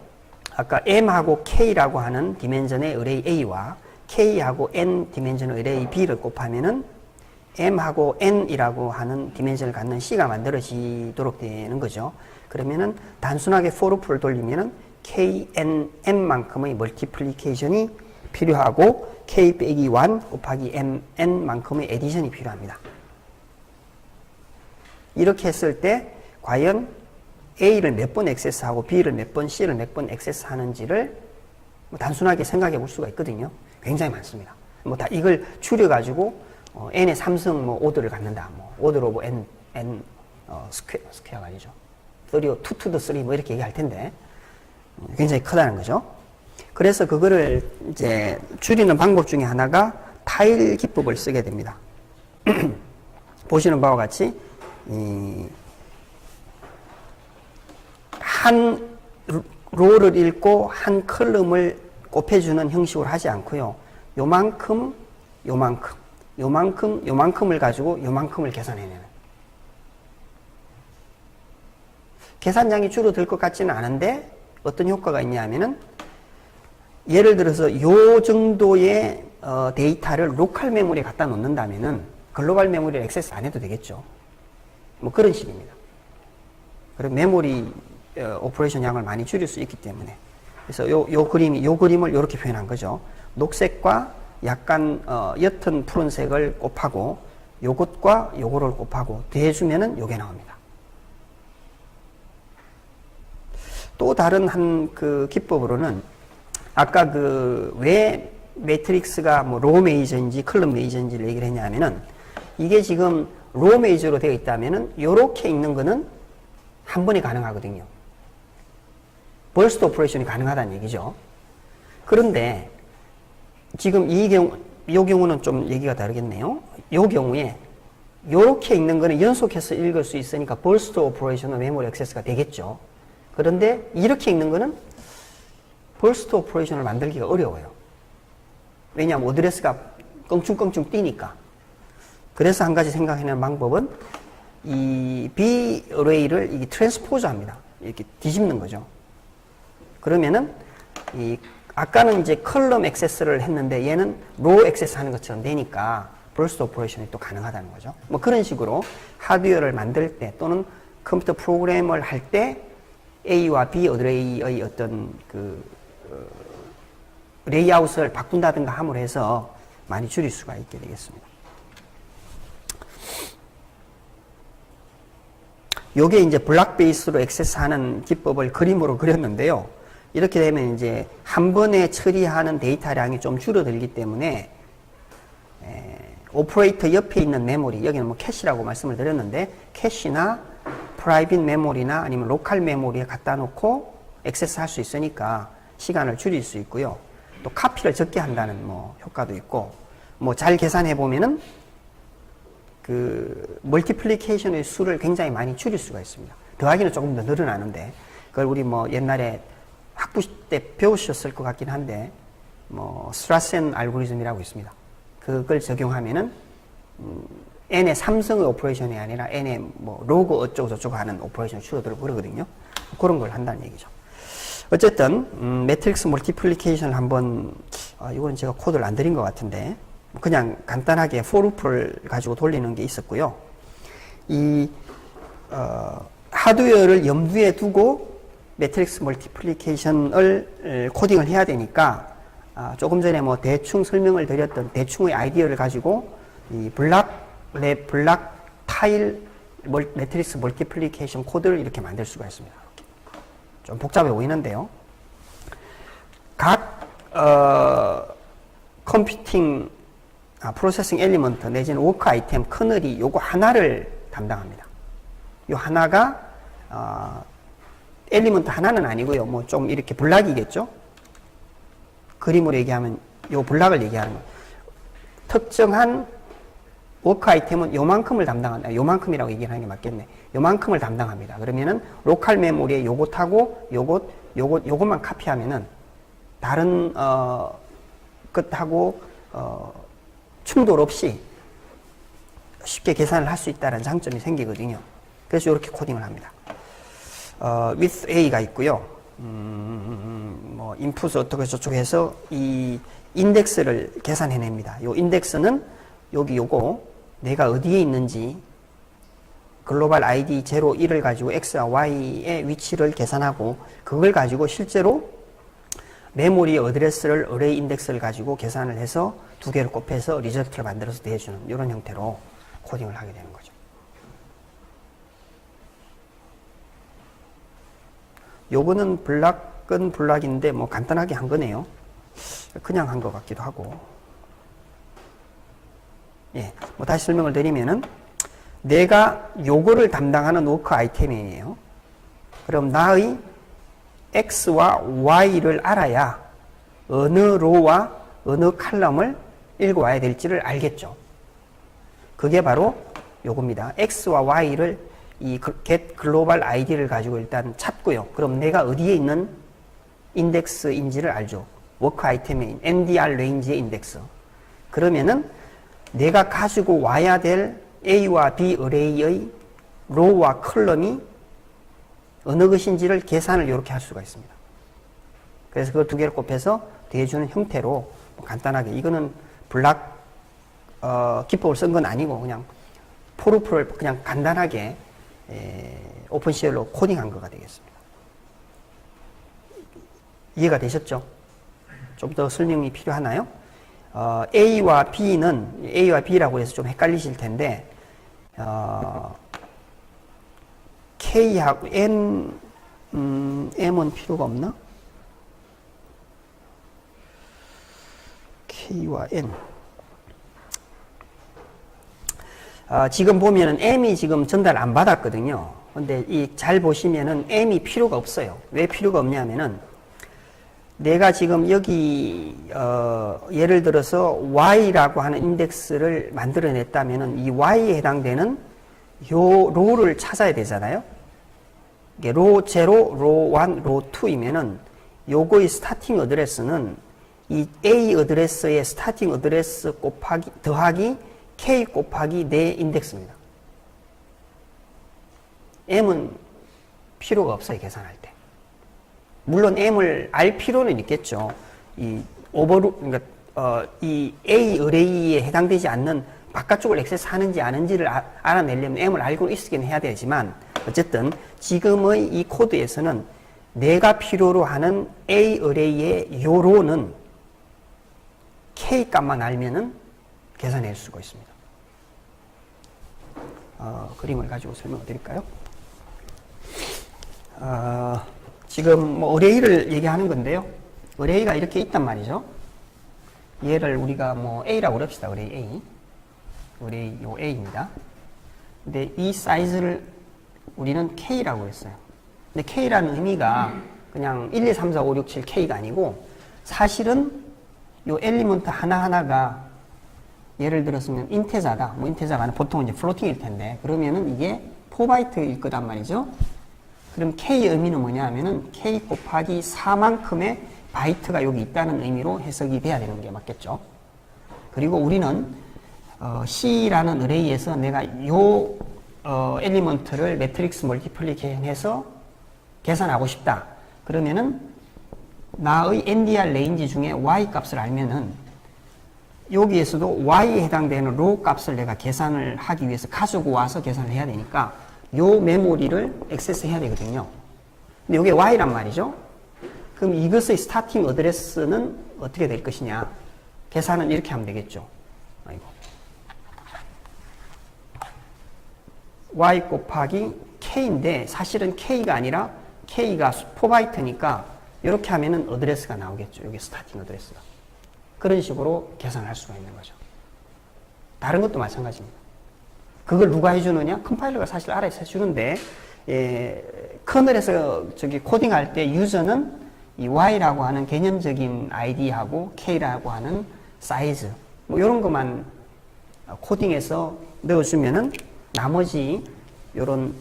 아까 M하고 K라고 하는 디멘전의 어레이 A와 K하고 N 디멘전의 어레이 B를 곱하면은 M하고 N이라고 하는 디멘전을 갖는 C가 만들어지도록 되는 거죠. 그러면은 단순하게 포루프를 돌리면은 KNM만큼의 멀티플리케이션이 필요하고 K 빼기 1 곱하기 MN만큼의 에디션이 필요합니다. 이렇게 했을 때 과연 A를 몇 번 액세스하고 B를 몇 번, C를 몇 번 액세스하는지를 단순하게 생각해 볼 수가 있거든요. 굉장히 많습니다. 뭐 다 이걸 줄여가지고 n의 삼성 뭐 오더를 갖는다. 뭐 오더 오브 n 스퀘어가 아니죠. 2 to the 3 뭐 이렇게 얘기할 텐데 굉장히 크다는 거죠. 그래서 그거를 이제 줄이는 방법 중에 하나가 타일 기법을 쓰게 됩니다. 보시는 바와 같이 한 로를 읽고 한 컬럼을 곱해주는 형식으로 하지 않고요. 요만큼, 요만큼, 요만큼, 요만큼을 가지고 요만큼을 계산해내는. 계산량이 줄어들 것 같지는 않은데 어떤 효과가 있냐면은 예를 들어서 요 정도의 데이터를 로컬 메모리에 갖다 놓는다면은 글로벌 메모리를 액세스 안 해도 되겠죠. 뭐 그런 식입니다. 그리고 메모리 오퍼레이션 양을 많이 줄일 수 있기 때문에. 그래서 요 그림을 이렇게 표현한 거죠. 녹색과 약간 옅은 푸른색을 곱하고 요것과 요거를 곱하고 더해주면은 요게 나옵니다. 또 다른 한 그 기법으로는 아까 그 왜 매트릭스가 뭐 로우 메이저인지 클럽 메이저인지를 얘기를 했냐면은 이게 지금 로우 메이저로 되어 있다면은 요렇게 읽는 거는 한 번에 가능하거든요. 벌스트 오퍼레이션이 가능하다는 얘기죠. 그런데 지금 요 경우는 좀 얘기가 다르겠네요. 요 경우에 요렇게 읽는 거는 연속해서 읽을 수 있으니까 벌스트 오퍼레이션은 메모리 액세스가 되겠죠. 그런데 이렇게 읽는 거는 벌스트 오퍼레이션을 만들기가 어려워요. 왜냐하면 어드레스가 껑충껑충 뛰니까. 그래서 한 가지 생각해내는 방법은 이 B 어레이를 이게 트랜스포저 합니다. 이렇게 뒤집는 거죠. 그러면은 아까는 이제 컬럼 액세스를 했는데 얘는 로우 액세스 하는 것처럼 되니까 벌스트 오퍼레이션이 또 가능하다는 거죠. 뭐 그런 식으로 하드웨어를 만들 때 또는 컴퓨터 프로그램을 할 때 A와 B 어레이의 어떤 그 레이아웃을 바꾼다든가 함으로 해서 많이 줄일 수가 있게 되겠습니다. 요게 이제 블락 베이스로 액세스하는 기법을 그림으로 그렸는데요. 이렇게 되면 이제 한 번에 처리하는 데이터량이 좀 줄어들기 때문에 오퍼레이터 옆에 있는 메모리, 여기는 뭐 캐시라고 말씀을 드렸는데 캐시나 프라이빗 메모리나 아니면 로컬 메모리에 갖다 놓고 액세스 할 수 있으니까 시간을 줄일 수 있고요. 또 카피를 적게 한다는 뭐 효과도 있고 뭐 잘 계산해 보면은 그 멀티플리케이션의 수를 굉장히 많이 줄일 수가 있습니다. 더하기는 조금 더 늘어나는데 그걸 우리 뭐 옛날에 학부 때 배우셨을 것 같긴 한데 뭐 스트라센 알고리즘이라고 있습니다. 그걸 적용하면은 n의 삼성의 오퍼레이션이 아니라 n의 뭐 로그 어쩌고 저쩌고 하는 오퍼레이션이 줄어들고 그러거든요. 그런 걸 한다는 얘기죠. 어쨌든 매트릭스 멀티플리케이션을 한번 이거는 제가 코드를 안 드린 것 같은데 그냥 간단하게 포루프를 가지고 돌리는 게 있었고요. 이 하드웨어를 염두에 두고 매트릭스 멀티플리케이션을 코딩을 해야 되니까 조금 전에 뭐 대충 설명을 드렸던 대충의 아이디어를 가지고 이 블락 타일 매트릭스 멀티플리케이션 코드를 이렇게 만들 수가 있습니다. 좀 복잡해 보이는데요. 각 컴퓨팅 프로세싱 엘리먼트 내지는 워크 아이템 커널이 요거 하나를 담당합니다. 요 하나가 엘리먼트 하나는 아니고요. 뭐 좀 이렇게 블락이겠죠. 그림으로 얘기하면 요 블락을 얘기하는 거예요. 특정한 워크 아이템은 요만큼을 담당한다. 요만큼이라고 얘기하는 게 맞겠네. 요만큼을 담당합니다. 그러면은 로컬 메모리에 요것하고 요것만 카피하면은 다른 것하고 충돌 없이 쉽게 계산을 할 수 있다는 장점이 생기거든요. 그래서 이렇게 코딩을 합니다. with A가 있고요. 뭐 인풋을 어떻게 저쪽에 해서 이 인덱스를 계산해냅니다. 요 인덱스는 여기 요거 내가 어디에 있는지 글로벌 ID 0, 1을 가지고 X와 Y의 위치를 계산하고 그걸 가지고 실제로 메모리 어드레스를 어레이 인덱스를 가지고 계산을 해서 두 개를 곱해서 리저트를 만들어서 대해주는 이런 형태로 코딩을 하게 되는 거죠. 요거는 블락은 블락인데 뭐 간단하게 한 거네요. 그냥 한 것 같기도 하고. 예, 뭐 다시 설명을 드리면은 내가 요거를 담당하는 워크 아이템이에요. 그럼 나의 X와 Y를 알아야 어느 로와 어느 칼럼을 읽어와야 될지를 알겠죠. 그게 바로 요겁니다. X와 Y를 이 get 글로벌 ID를 가지고 일단 찾고요. 그럼 내가 어디에 있는 인덱스인지를 알죠. 워크 아이템의 MDR 레인지의 인덱스. 그러면은 내가 가지고 와야 될 A와 B 어레이의 로우와 컬럼이 어느 것인지를 계산을 이렇게 할 수가 있습니다. 그래서 그 두 개를 곱해서 대해주는 형태로 뭐 간단하게 이거는 블락 기법을 쓴 건 아니고 그냥 포르프를 그냥 간단하게 오픈CL로 코딩한 거가 되겠습니다. 이해가 되셨죠? 좀 더 설명이 필요하나요? A와 B는 A와 B라고 해서 좀 헷갈리실 텐데 K하고 M은 필요가 없나? K와 N. 지금 보면은 M이 지금 전달 안 받았거든요. 근데 잘 보시면은 M이 필요가 없어요. 왜 필요가 없냐면은 내가 지금 여기 예를 들어서 Y라고 하는 인덱스를 만들어냈다면은 이 Y에 해당되는 요 로를 찾아야 되잖아요. 이게 로 0, 로 1, 로 2이면은 요거의 스타팅 어드레스는 이 A 어드레스의 스타팅 어드레스 곱하기 더하기 K 곱하기 내 인덱스입니다. M은 필요가 없어요, 계산할 때. 물론 M을 알 필요는 있겠죠. 그러니까 이 A 어레이에 해당되지 않는 바깥쪽을 액세스하는지 아는지를 알아내려면 M을 알고 있긴 해야 되지만 어쨌든 지금의 이 코드에서는 내가 필요로 하는 A 어레이의 요 로는 K 값만 알면은 계산할 수가 있습니다. 그림을 가지고 설명을 드릴까요? 지금 뭐 어레이를 얘기하는 건데요. 어레이가 이렇게 있단 말이죠. 얘를 우리가 뭐 A라고 그럽시다. 어레이 A. 어레이 요 A입니다. 근데 이 사이즈를 우리는 K라고 했어요. 근데 K라는 의미가 그냥 1, 2, 3, 4, 5, 6, 7 K가 아니고 사실은 요 엘리먼트 하나하나가 예를 들었으면 인테자다. 뭐 인테자가 보통은 이제 플로팅일 텐데 그러면은 이게 4바이트일 거단 말이죠. 그럼 K의 의미는 뭐냐 하면은 K 곱하기 4만큼의 바이트가 여기 있다는 의미로 해석이 돼야 되는 게 맞겠죠. 그리고 우리는 C라는 어레이에서 내가 요 엘리먼트를 매트릭스 멀티플리케이션 해서 계산하고 싶다. 그러면은 나의 NDR 레인지 중에 Y 값을 알면은 여기에서도 Y에 해당되는 로 값을 내가 계산을 하기 위해서 가지고 와서 계산을 해야 되니까 요 메모리를 액세스 해야 되거든요. 근데 이게 Y란 말이죠. 그럼 이것의 스타팅 어드레스는 어떻게 될 것이냐. 계산은 이렇게 하면 되겠죠. 아이고. Y 곱하기 K인데 사실은 K가 아니라 K가 4바이트니까 이렇게 하면은 어드레스가 나오겠죠. 여기 스타팅 어드레스가. 그런 식으로 계산을 할 수가 있는 거죠. 다른 것도 마찬가지입니다. 그걸 누가 해주느냐? 컴파일러가 사실 알아서 해주는데, 커널에서 코딩할 때 유저는 이 Y라고 하는 개념적인 ID하고 K라고 하는 사이즈, 뭐 이런 것만 코딩해서 넣어주면은 나머지 요런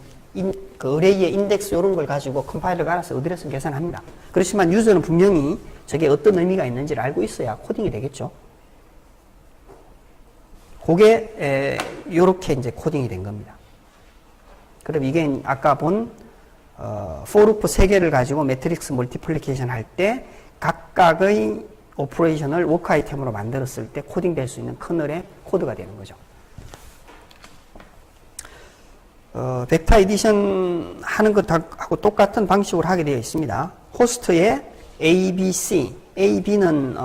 그 어레이의 인덱스 이런 걸 가지고 컴파일러가 알아서 어드레스 계산합니다. 그렇지만 유저는 분명히 저게 어떤 의미가 있는지를 알고 있어야 코딩이 되겠죠. 그게 요렇게 이제 코딩이 된 겁니다. 그럼 이게 아까 본 for loop 3개를 가지고 매트릭스 멀티플리케이션 할 때 각각의 오퍼레이션을 워크 아이템으로 만들었을 때 코딩될 수 있는 커널의 코드가 되는 거죠. 벡터 에디션 하는 것하고 똑같은 방식으로 하게 되어 있습니다. 호스트에 A, B, C, A, B는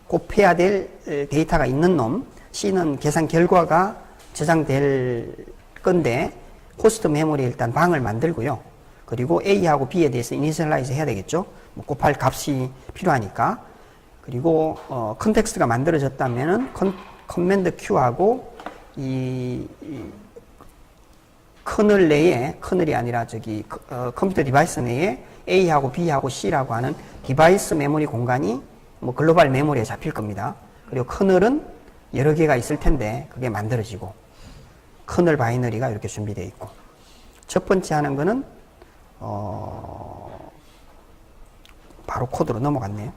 곱해야 될 데이터가 있는 놈, C는 계산 결과가 저장될 건데 호스트 메모리에 일단 방을 만들고요. 그리고 A하고 B에 대해서 이니셜라이즈 해야 되겠죠. 뭐 곱할 값이 필요하니까. 그리고 컨텍스트가 만들어졌다면은 커맨드 Q하고 이 커널 내에, 커널이 아니라 저기 컴퓨터 디바이스 내에 A하고 B하고 C라고 하는 디바이스 메모리 공간이 뭐 글로벌 메모리에 잡힐 겁니다. 그리고 커널은 여러 개가 있을 텐데 그게 만들어지고 커널 바이너리가 이렇게 준비되어 있고, 첫 번째 하는 거는 바로 코드로 넘어갔네요.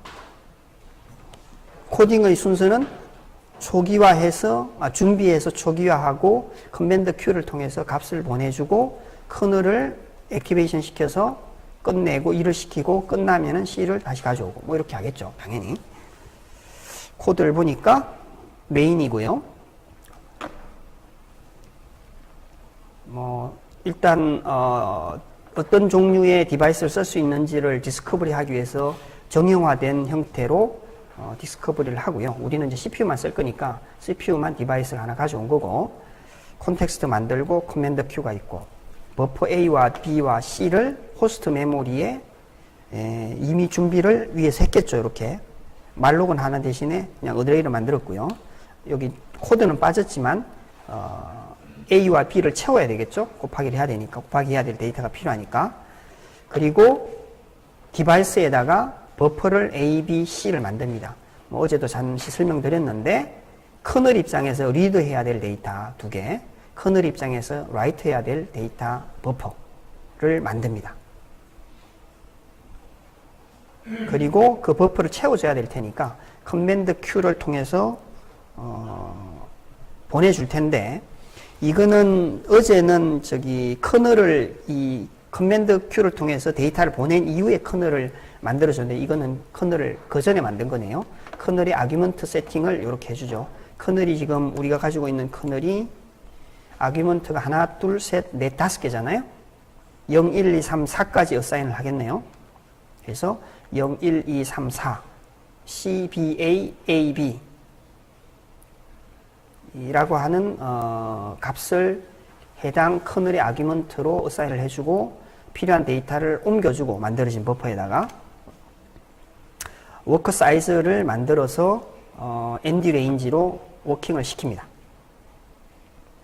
코딩의 순서는 준비해서 초기화하고 커맨드 Q를 통해서 값을 보내주고 커널을 액티베이션 시켜서 끝내고 일을 시키고 끝나면은 C를 다시 가져오고 뭐 이렇게 하겠죠. 당연히. 코드를 보니까 메인이고요. 뭐 일단 어떤 종류의 디바이스를 쓸 수 있는지를 디스커버리 하기 위해서 정형화된 형태로 디스커버리를 하고요. 우리는 이제 CPU만 쓸 거니까 CPU만 디바이스를 하나 가져온 거고, 콘텍스트 만들고 커맨드 Q가 있고, 버퍼 A와 B와 C를 호스트 메모리에 이미 준비를 위해서 했겠죠. 이렇게 말로그는 하나 대신에 그냥 어드레이를 만들었고요. 여기 코드는 빠졌지만 A와 B를 채워야 되겠죠. 곱하기를 해야 되니까, 곱하기 해야 될 데이터가 필요하니까. 그리고 디바이스에다가 버퍼를 A, B, C를 만듭니다. 뭐 어제도 잠시 설명드렸는데, 커널 입장에서 리드 해야 될 데이터 2개, 커널 입장에서 라이트 해야 될 데이터 버퍼를 만듭니다. 그리고 그 버퍼를 채워줘야 될 테니까 커맨드 Q를 통해서 보내줄 텐데, 이거는 어제는 저기 커널을 이 커맨드 Q를 통해서 데이터를 보낸 이후에 커널을 만들어줬는데, 이거는 커널을 그 전에 만든 거네요. 커널의 아규먼트 세팅을 이렇게 해주죠. 커널이 지금 우리가 가지고 있는 커널이 아규먼트가 하나, 둘, 셋, 넷, 5개잖아요. 0, 1, 2, 3, 4까지 어사인을 하겠네요. 그래서 0, 1, 2, 3, 4 C, B, A, A, B 이라고 하는 값을 해당 커널의 아규먼트로 어사인을 해주고 필요한 데이터를 옮겨주고 만들어진 버퍼에다가 워커 사이즈를 만들어서 ND 레인지로 워킹을 시킵니다.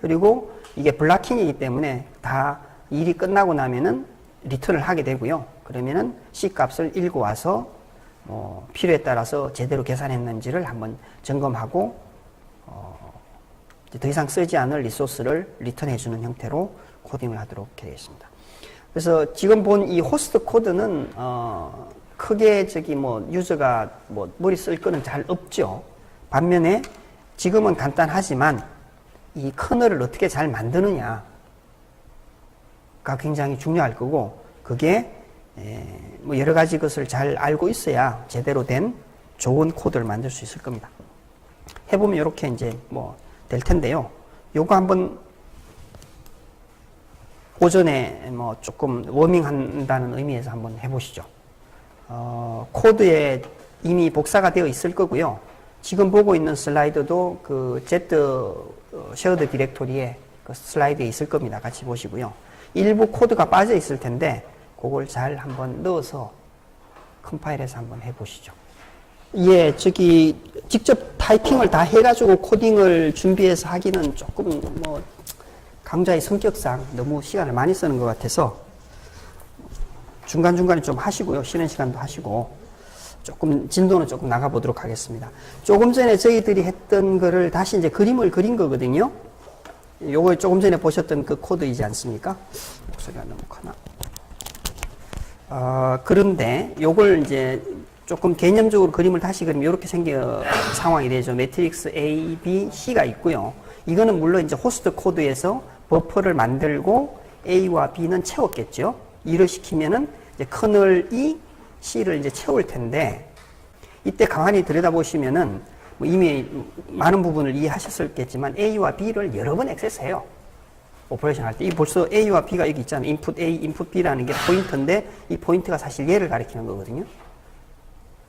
그리고 이게 블락킹이기 때문에 다 일이 끝나고 나면은 리턴을 하게 되고요. 그러면은 C 값을 읽고 와서 필요에 따라서 제대로 계산했는지를 한번 점검하고 더 이상 쓰지 않을 리소스를 리턴해주는 형태로 코딩을 하도록 되겠습니다. 그래서 지금 본 이 호스트 코드는 크게 저기 뭐 유저가 뭐 머리 쓸 거는 잘 없죠. 반면에 지금은 간단하지만 이 커널을 어떻게 잘 만드느냐가 굉장히 중요할 거고, 그게 뭐 여러 가지 것을 잘 알고 있어야 제대로 된 좋은 코드를 만들 수 있을 겁니다. 해보면 이렇게 이제 뭐 될 텐데요. 요거 한번 오전에 뭐 조금 워밍 한다는 의미에서 한번 해보시죠. 코드에 이미 복사가 되어 있을 거고요. 지금 보고 있는 슬라이드도 그 Z 쉐어드 디렉토리에 그 슬라이드에 있을 겁니다. 같이 보시고요. 일부 코드가 빠져 있을 텐데 그걸 잘 한번 넣어서 컴파일해서 한번 해보시죠. 예, 저기 직접 타이핑을 다 해가지고 코딩을 준비해서 하기는 조금 뭐 강좌의 성격상 너무 시간을 많이 쓰는 것 같아서 중간중간에 좀 하시고요. 쉬는 시간도 하시고 조금 진도는 조금 나가보도록 하겠습니다. 조금 전에 저희들이 했던 거를 다시 이제 그림을 그린 거거든요. 요거 조금 전에 보셨던 그 코드이지 않습니까? 목소리가 너무 크나? 그런데 요걸 이제 조금 개념적으로 그림을 다시 그리면 이렇게 생긴 상황이 되죠. 매트릭스 A, B, C가 있고요. 이거는 물론 이제 호스트 코드에서 버퍼를 만들고 A와 B는 채웠겠죠. 이를 시키면은 이제 커널이 C를 이제 채울 텐데, 이때 가만히 들여다보시면은 뭐 이미 많은 부분을 이해하셨겠지만 A와 B를 여러 번 액세스해요. 오퍼레이션 할 때. 이 벌써 A와 B가 여기 있잖아요. 인풋 A, 인풋 B라는 게 포인트인데 이 포인트가 사실 얘를 가리키는 거거든요.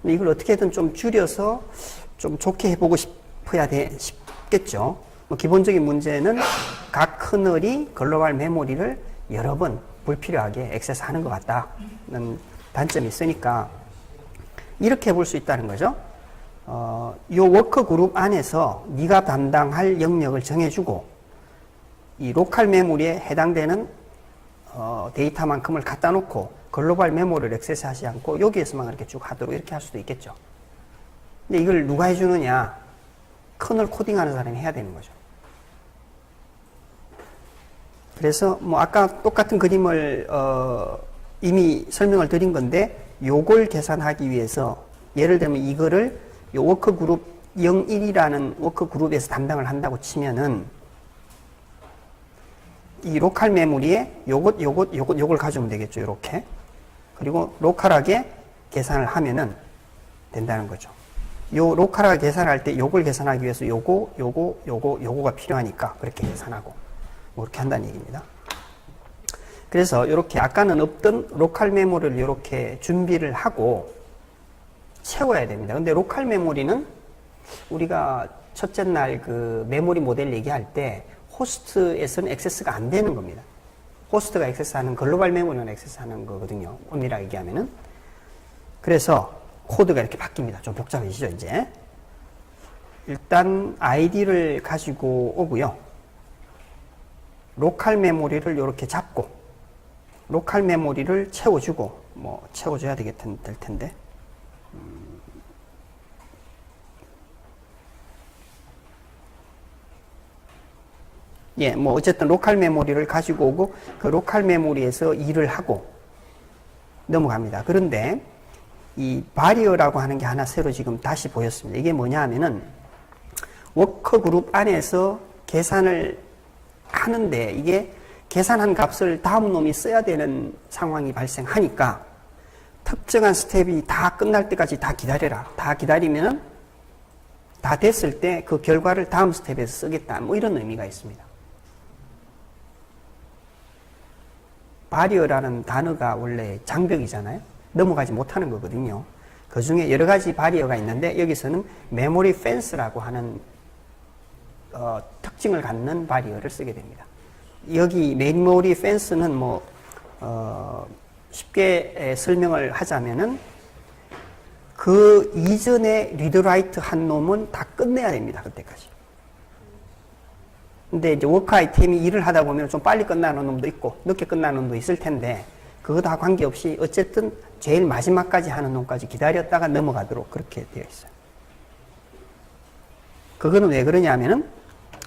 이걸 어떻게든 좀 줄여서 좀 좋게 해보고 싶겠죠. 뭐 기본적인 문제는 각 커널이 글로벌 메모리를 여러 번 불필요하게 액세스하는 것 같다는 단점이 있으니까 이렇게 해볼 수 있다는 거죠. 요 워크 그룹 안에서 네가 담당할 영역을 정해주고 이 로컬 메모리에 해당되는 데이터만큼을 갖다 놓고 글로벌 메모리를 액세스하지 않고 여기에서만 그렇게 쭉 하도록 이렇게 할 수도 있겠죠. 근데 이걸 누가 해주느냐? 커널 코딩하는 사람이 해야 되는 거죠. 그래서 뭐 아까 똑같은 그림을 이미 설명을 드린 건데 요걸 계산하기 위해서 예를 들면 이거를 요 워크 그룹 01이라는 워크 그룹에서 담당을 한다고 치면은 이 로컬 메모리에 요걸 가져오면 되겠죠. 요렇게. 그리고 로컬하게 계산을 하면은 된다는 거죠. 요 로컬하게 계산할 때 요걸 계산하기 위해서 요거가 필요하니까 그렇게 계산하고 뭐 이렇게 한다는 얘기입니다. 그래서 이렇게 아까는 없던 로컬 메모리를 이렇게 준비를 하고 채워야 됩니다. 근데 로컬 메모리는 우리가 첫째 날 그 메모리 모델 얘기할 때 호스트에서는 액세스가 안 되는 겁니다. 호스트가 액세스하는 글로벌 메모리만 액세스하는 거거든요. 엄밀하게 얘기하면은. 그래서 코드가 이렇게 바뀝니다. 좀 복잡해지죠, 이제. 일단 아이디를 가지고 오고요. 로컬 메모리를 이렇게 잡고 로컬 메모리를 채워주고 뭐 채워줘야 될 텐데 예, 뭐 어쨌든 로컬 메모리를 가지고 오고 그 로컬 메모리에서 일을 하고 넘어갑니다. 그런데 이 바리어라고 하는 게 하나 새로 지금 다시 보였습니다. 이게 뭐냐 하면은 워커 그룹 안에서 계산을 하는데 이게 계산한 값을 다음 놈이 써야 되는 상황이 발생하니까 특정한 스텝이 다 끝날 때까지 다 기다려라. 다 기다리면은 다 됐을 때 그 결과를 다음 스텝에서 쓰겠다. 뭐 이런 의미가 있습니다. 바리어라는 단어가 원래 장벽이잖아요. 넘어가지 못하는 거거든요. 그 중에 여러 가지 바리어가 있는데 여기서는 메모리 펜스라고 하는 특징을 갖는 바리어를 쓰게 됩니다. 여기 메모리 펜스는 뭐 쉽게 설명을 하자면은 그 이전에 리드라이트 한 놈은 다 끝내야 됩니다. 그때까지. 근데 이제 워크 아이템이 일을 하다 보면 좀 빨리 끝나는 놈도 있고 늦게 끝나는 놈도 있을 텐데 그거 다 관계없이 어쨌든 제일 마지막까지 하는 놈까지 기다렸다가 넘어가도록 그렇게 되어 있어요. 그거는 왜 그러냐면은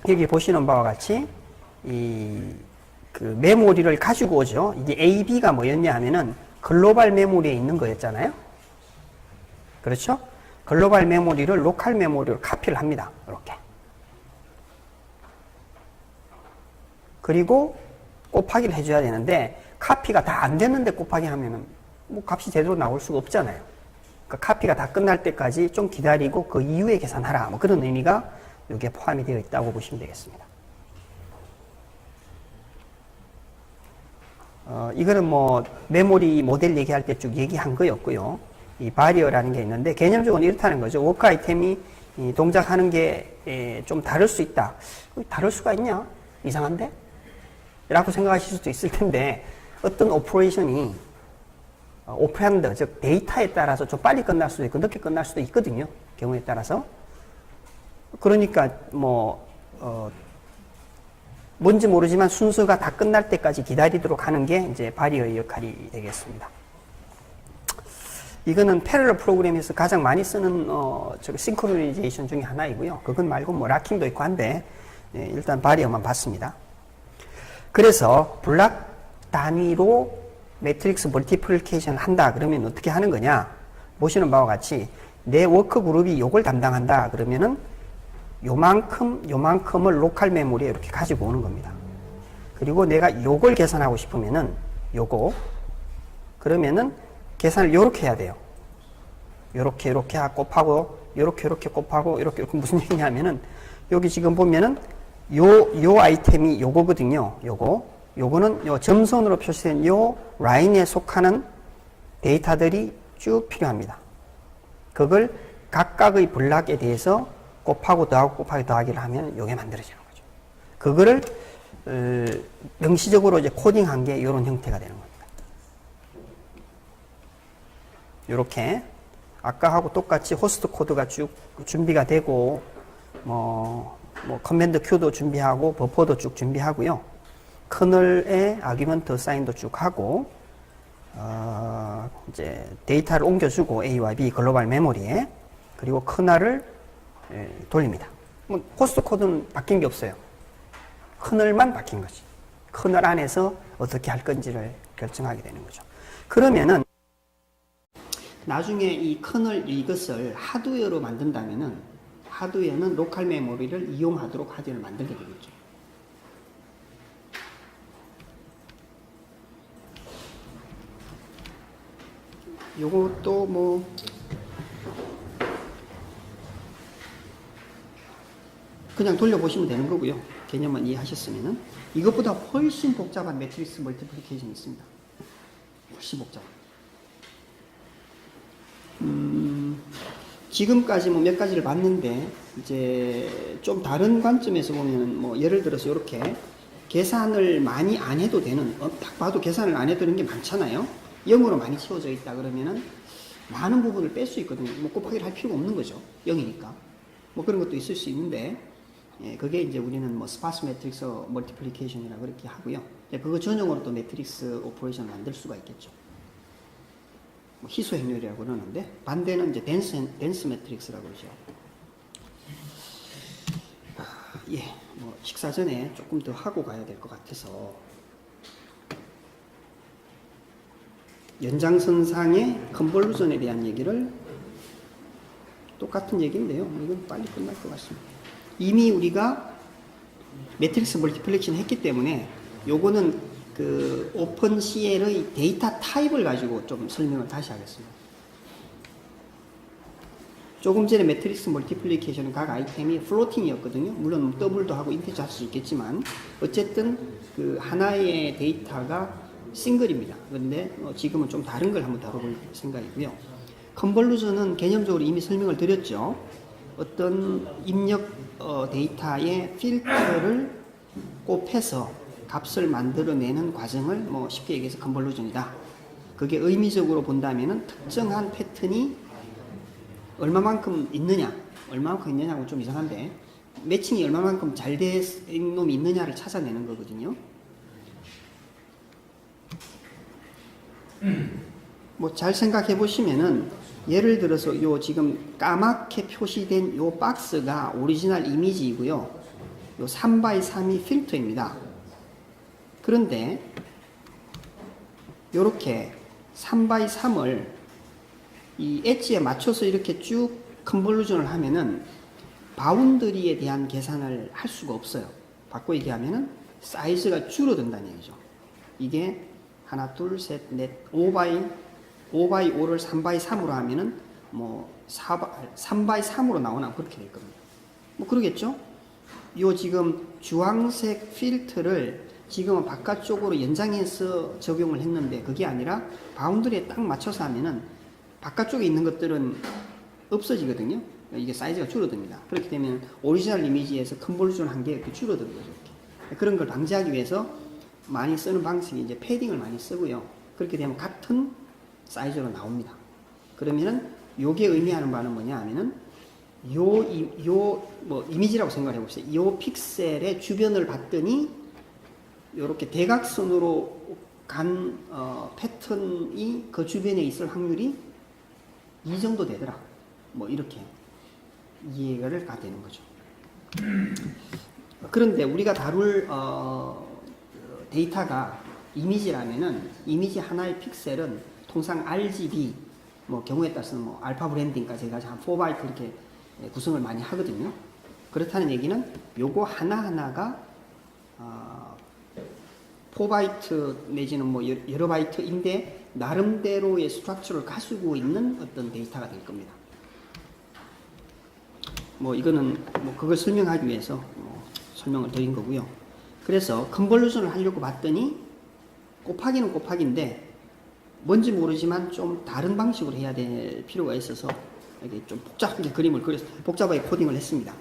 여기 보시는 바와 같이 그 메모리를 가지고 오죠. 이게 A, B가 뭐였냐 하면은 글로벌 메모리에 있는 거였잖아요. 그렇죠? 글로벌 메모리를 로컬 메모리로 카피를 합니다. 이렇게. 그리고 곱하기를 해줘야 되는데 카피가 다 안 됐는데 곱하기 하면은 뭐 값이 제대로 나올 수가 없잖아요. 그러니까 카피가 다 끝날 때까지 좀 기다리고 그 이후에 계산하라. 뭐 그런 의미가 여기에 포함이 되어 있다고 보시면 되겠습니다. 이거는 뭐 메모리 모델 얘기할 때 쭉 얘기한 거였고요. 이 바리어라는 게 있는데 개념적으로 이렇다는 거죠. 워크 아이템이 동작하는 게 좀 다를 수 있다. 다를 수가 있냐? 이상한데? 라고 생각하실 수도 있을 텐데 어떤 오퍼레이션이 오퍼랜드, 즉 데이터에 따라서 좀 빨리 끝날 수도 있고 늦게 끝날 수도 있거든요. 경우에 따라서. 그러니까 뭐 뭔지 모르지만 순서가 다 끝날 때까지 기다리도록 하는 게 이제 바리어의 역할이 되겠습니다. 이거는 패러럴 프로그램에서 가장 많이 쓰는 싱크로니제이션 중에 하나이고요. 그건 말고 뭐 락킹도 있고 한데 일단 바리어만 봤습니다. 그래서 블락 단위로 매트릭스 멀티플리케이션을 한다 그러면 어떻게 하는 거냐? 보시는 바와 같이 내 워크 그룹이 요걸 담당한다 그러면은 요만큼을 로컬 메모리에 이렇게 가지고 오는 겁니다. 그리고 내가 요걸 계산하고 싶으면은 요거 그러면은 계산을 요렇게 해야 돼요. 요렇게 곱하고 요렇게 곱하고 이렇게 무슨 얘기냐면은 여기 지금 보면은 요 아이템이 요거거든요. 요거는 요 점선으로 표시된 요 라인에 속하는 데이터들이 쭉 필요합니다. 그걸 각각의 블락에 대해서 곱하고 더하고 곱하기 더하기를 하면 요게 만들어지는 거죠. 그거를 명시적으로 이제 코딩한 게 이런 형태가 되는 겁니다. 요렇게 아까하고 똑같이 호스트 코드가 쭉 준비가 되고, 커맨드 Q도 준비하고, 버퍼도 쭉 준비하고요. 커널에 아규먼트 사인도 쭉 하고, 이제 데이터를 옮겨주고, A와 B 글로벌 메모리에, 그리고 커널을 돌립니다. 호스트 코드는 바뀐 게 없어요. 커널만 바뀐 거지. 커널 안에서 어떻게 할 건지를 결정하게 되는 거죠. 그러면은 나중에 이 커널 이것을 하드웨어로 만든다면은 하드웨어는 로컬 메모리를 이용하도록 하드웨어를 만들게 되겠죠. 요것도 그냥 돌려보시면 되는 거고요. 개념만 이해하셨으면은 이것보다 훨씬 복잡한 매트릭스 멀티플리케이션이 있습니다. 훨씬 복잡한. 지금까지 몇 가지를 봤는데 이제 좀 다른 관점에서 보면은 예를 들어서 이렇게 계산을 많이 안 해도 되는 딱 봐도 계산을 안 해도 되는 게 많잖아요. 0으로 많이 채워져 있다 그러면은 많은 부분을 뺄 수 있거든요. 곱하기를 할 필요가 없는 거죠. 0이니까. 그런 것도 있을 수 있는데, 그게 이제 우리는 스파스 매트릭스 멀티플리케이션이라고 그렇게 하고요. 그거 전용으로 또 매트릭스 오퍼레이션 만들 수가 있겠죠. 희소 행렬이라고 그러는데, 반대는 이제 덴스 매트릭스라고 그러죠. 식사 전에 조금 더 하고 가야 될 것 같아서, 연장선상의 컨볼루션에 대한 얘기를 똑같은 얘기인데요. 이건 빨리 끝날 것 같습니다. 이미 우리가 매트릭스 멀티플렉션 했기 때문에 요거는 그 오픈CL의 데이터 타입을 가지고 좀 설명을 다시 하겠습니다. 조금 전에 매트릭스 멀티플리케이션은 각 아이템이 플로팅이었거든요. 물론 더블도 하고 인티저 할 수 있겠지만 어쨌든 그 하나의 데이터가 싱글입니다. 그런데 지금은 좀 다른 걸 한번 다뤄볼 생각이고요. 컨볼루션은 개념적으로 이미 설명을 드렸죠. 어떤 입력 데이터의 필터를 곱해서 값을 만들어내는 과정을 쉽게 얘기해서 컨볼루션이다. 그게 의미적으로 본다면은 특정한 패턴이 얼마만큼 있느냐고 좀 이상한데 매칭이 얼마만큼 잘 된 놈이 있느냐를 찾아내는 거거든요. 잘 생각해 보시면은 예를 들어서 요 지금 까맣게 표시된 요 박스가 오리지널 이미지이고요. 요 3x3이 필터입니다. 그런데 요렇게 3x3을 이 엣지에 맞춰서 이렇게 쭉 컨볼루션을 하면은 바운더리에 대한 계산을 할 수가 없어요. 바꿔 얘기하면은 사이즈가 줄어든다는 얘기죠. 이게 하나, 둘, 셋, 넷, 5x5를 3x3으로 하면은 3x3으로 나오나 그렇게 될 겁니다. 그러겠죠? 요 지금 주황색 필터를 지금은 바깥쪽으로 연장해서 적용을 했는데 그게 아니라 바운더리에 딱 맞춰서 하면은 바깥쪽에 있는 것들은 없어지거든요. 이게 사이즈가 줄어듭니다. 그렇게 되면 오리지널 이미지에서 컨볼루션 한 게 이렇게 줄어드는 거죠. 이렇게. 그런 걸 방지하기 위해서 많이 쓰는 방식이 이제 패딩을 많이 쓰고요. 그렇게 되면 같은 사이즈로 나옵니다. 그러면은 요게 의미하는 바는 뭐냐 하면은 이미지라고 생각해 봅시다. 요 픽셀의 주변을 봤더니 요렇게 대각선으로 간 패턴이 그 주변에 있을 확률이 이 정도 되더라. 이렇게 이해가 되는 거죠. 그런데 우리가 다룰 데이터가 이미지라면은 이미지 하나의 픽셀은 통상 RGB 경우에 따라서는 알파 브랜딩까지 해가지고 한 4바이트 이렇게 구성을 많이 하거든요. 그렇다는 얘기는 요거 하나하나가 4바이트 내지는 여러 바이트인데 나름대로의 스트럭처를 가지고 있는 어떤 데이터가 될 겁니다. 이거는 그걸 설명하기 위해서 설명을 드린 거고요. 그래서 컨볼루션을 하려고 봤더니 곱하기는 곱하기인데 뭔지 모르지만 좀 다른 방식으로 해야 될 필요가 있어서 이게 좀 복잡하게 그림을 그려서 복잡하게 코딩을 했습니다.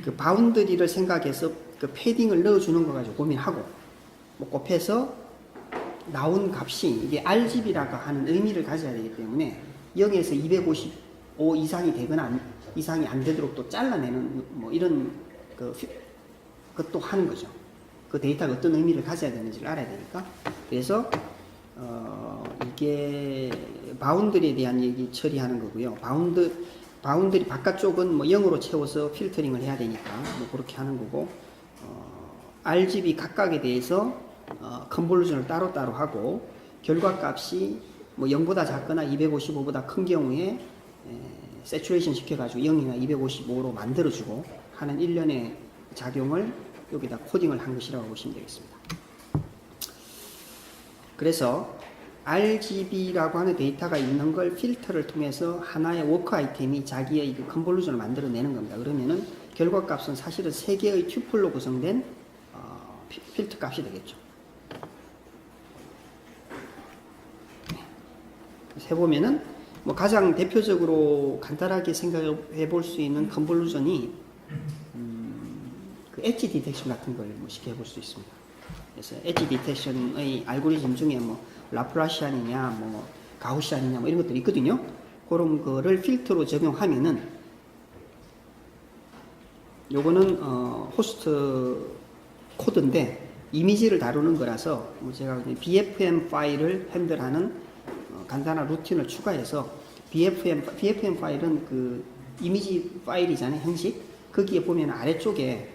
그 바운더리를 생각해서 그 패딩을 넣어주는 거 가지고 고민하고 곱해서 나온 값이 이게 RGB라고 하는 의미를 가져야 되기 때문에 0에서 255 이상이 되거나 이상이 안 되도록 또 잘라내는 뭐 이런 것도 하는 거죠. 그 데이터가 어떤 의미를 가져야 되는지를 알아야 되니까. 그래서 이게 바운드리에 대한 얘기 처리하는 거고요. 바운드리 바깥쪽은 뭐 0으로 채워서 필터링을 해야 되니까 뭐 그렇게 하는 거고, RGB 각각에 대해서 컨볼루션을 따로따로 하고, 결과값이 뭐 0보다 작거나 255보다 큰 경우에 세츄레이션 시켜가지고 0이나 255로 만들어주고 하는 일련의 작용을 여기다 코딩을 한 것이라고 보시면 되겠습니다. 그래서 RGB라고 하는 데이터가 있는 걸 필터를 통해서 하나의 워크 아이템이 자기의 그 컨볼루션을 만들어내는 겁니다. 그러면은 결과값은 사실은 3개의 튜플로 구성된 필터 값이 되겠죠. 해보면은 뭐 가장 대표적으로 간단하게 생각해 볼 수 있는 컨볼루션이 그 엣지 디텍션 같은 걸 뭐 쉽게 해볼 수 있습니다. 그래서 엣지 디텍션의 알고리즘 중에 뭐 라플라시안이냐 뭐 가우시안이냐 뭐 이런 것들이 있거든요. 그런 거를 필터로 적용하면은 요거는 호스트 코드인데 이미지를 다루는 거라서 뭐 제가 BFM 파일을 핸들하는 간단한 루틴을 추가해서 BFM 파일은 그 이미지 파일이잖아요. 형식. 거기에 보면 아래쪽에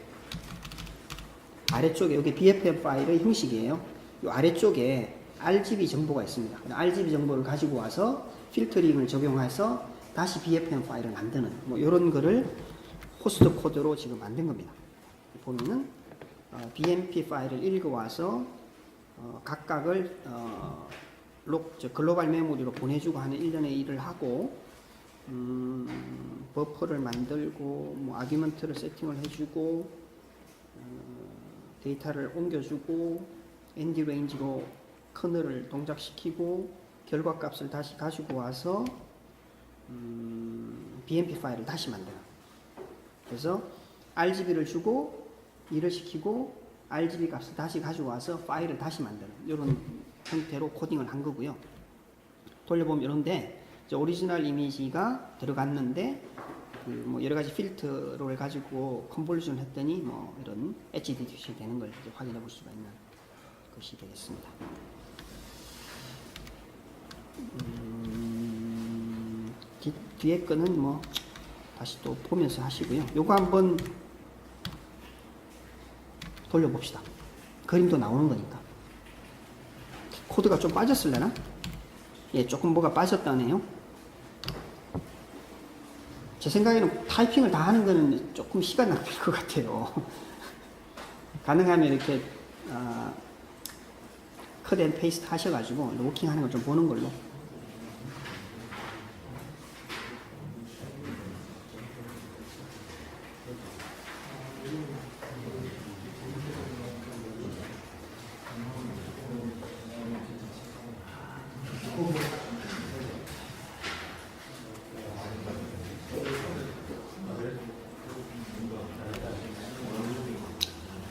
여기 BFM 파일의 형식이에요. 이 아래쪽에 RGB 정보가 있습니다. RGB 정보를 가지고 와서 필터링을 적용해서 다시 BFM 파일을 만드는 뭐 이런 거를 호스트 코드로 지금 만든 겁니다. 보면은 BMP 파일을 읽어와서 각각을 글로벌 메모리로 보내주고 하는 일련의 일을 하고, 버퍼를 만들고 뭐 아규먼트를 세팅을 해주고 데이터를 옮겨주고 엔디 레인지로 커널을 동작시키고 결과값을 다시 가지고 와서 BMP 파일을 다시 만들어요. 그래서 RGB를 주고 일을 시키고 RGB 값을 다시 가지고 와서 파일을 다시 만드는 이런 형태로 코딩을 한 거고요. 돌려보면 이런데 오리지널 이미지가 들어갔는데 뭐 여러 가지 필터를 가지고 컨볼루션 했더니 뭐 이런 엣지 디텍션이 되는 걸 확인해 볼 수가 있는 것이 되겠습니다. 뒤에 거는 뭐 다시 또 보면서 하시고요. 요거 한번 돌려봅시다. 그림도 나오는 거니까. 코드가 좀 빠졌을래나? 예, 조금 뭐가 빠졌다네요. 제 생각에는 타이핑을 다 하는 거는 조금 시간 낭비일 것 같아요. 가능하면 이렇게 컷 앤 페이스트 하셔가지고 로킹 하는 걸 좀 보는 걸로.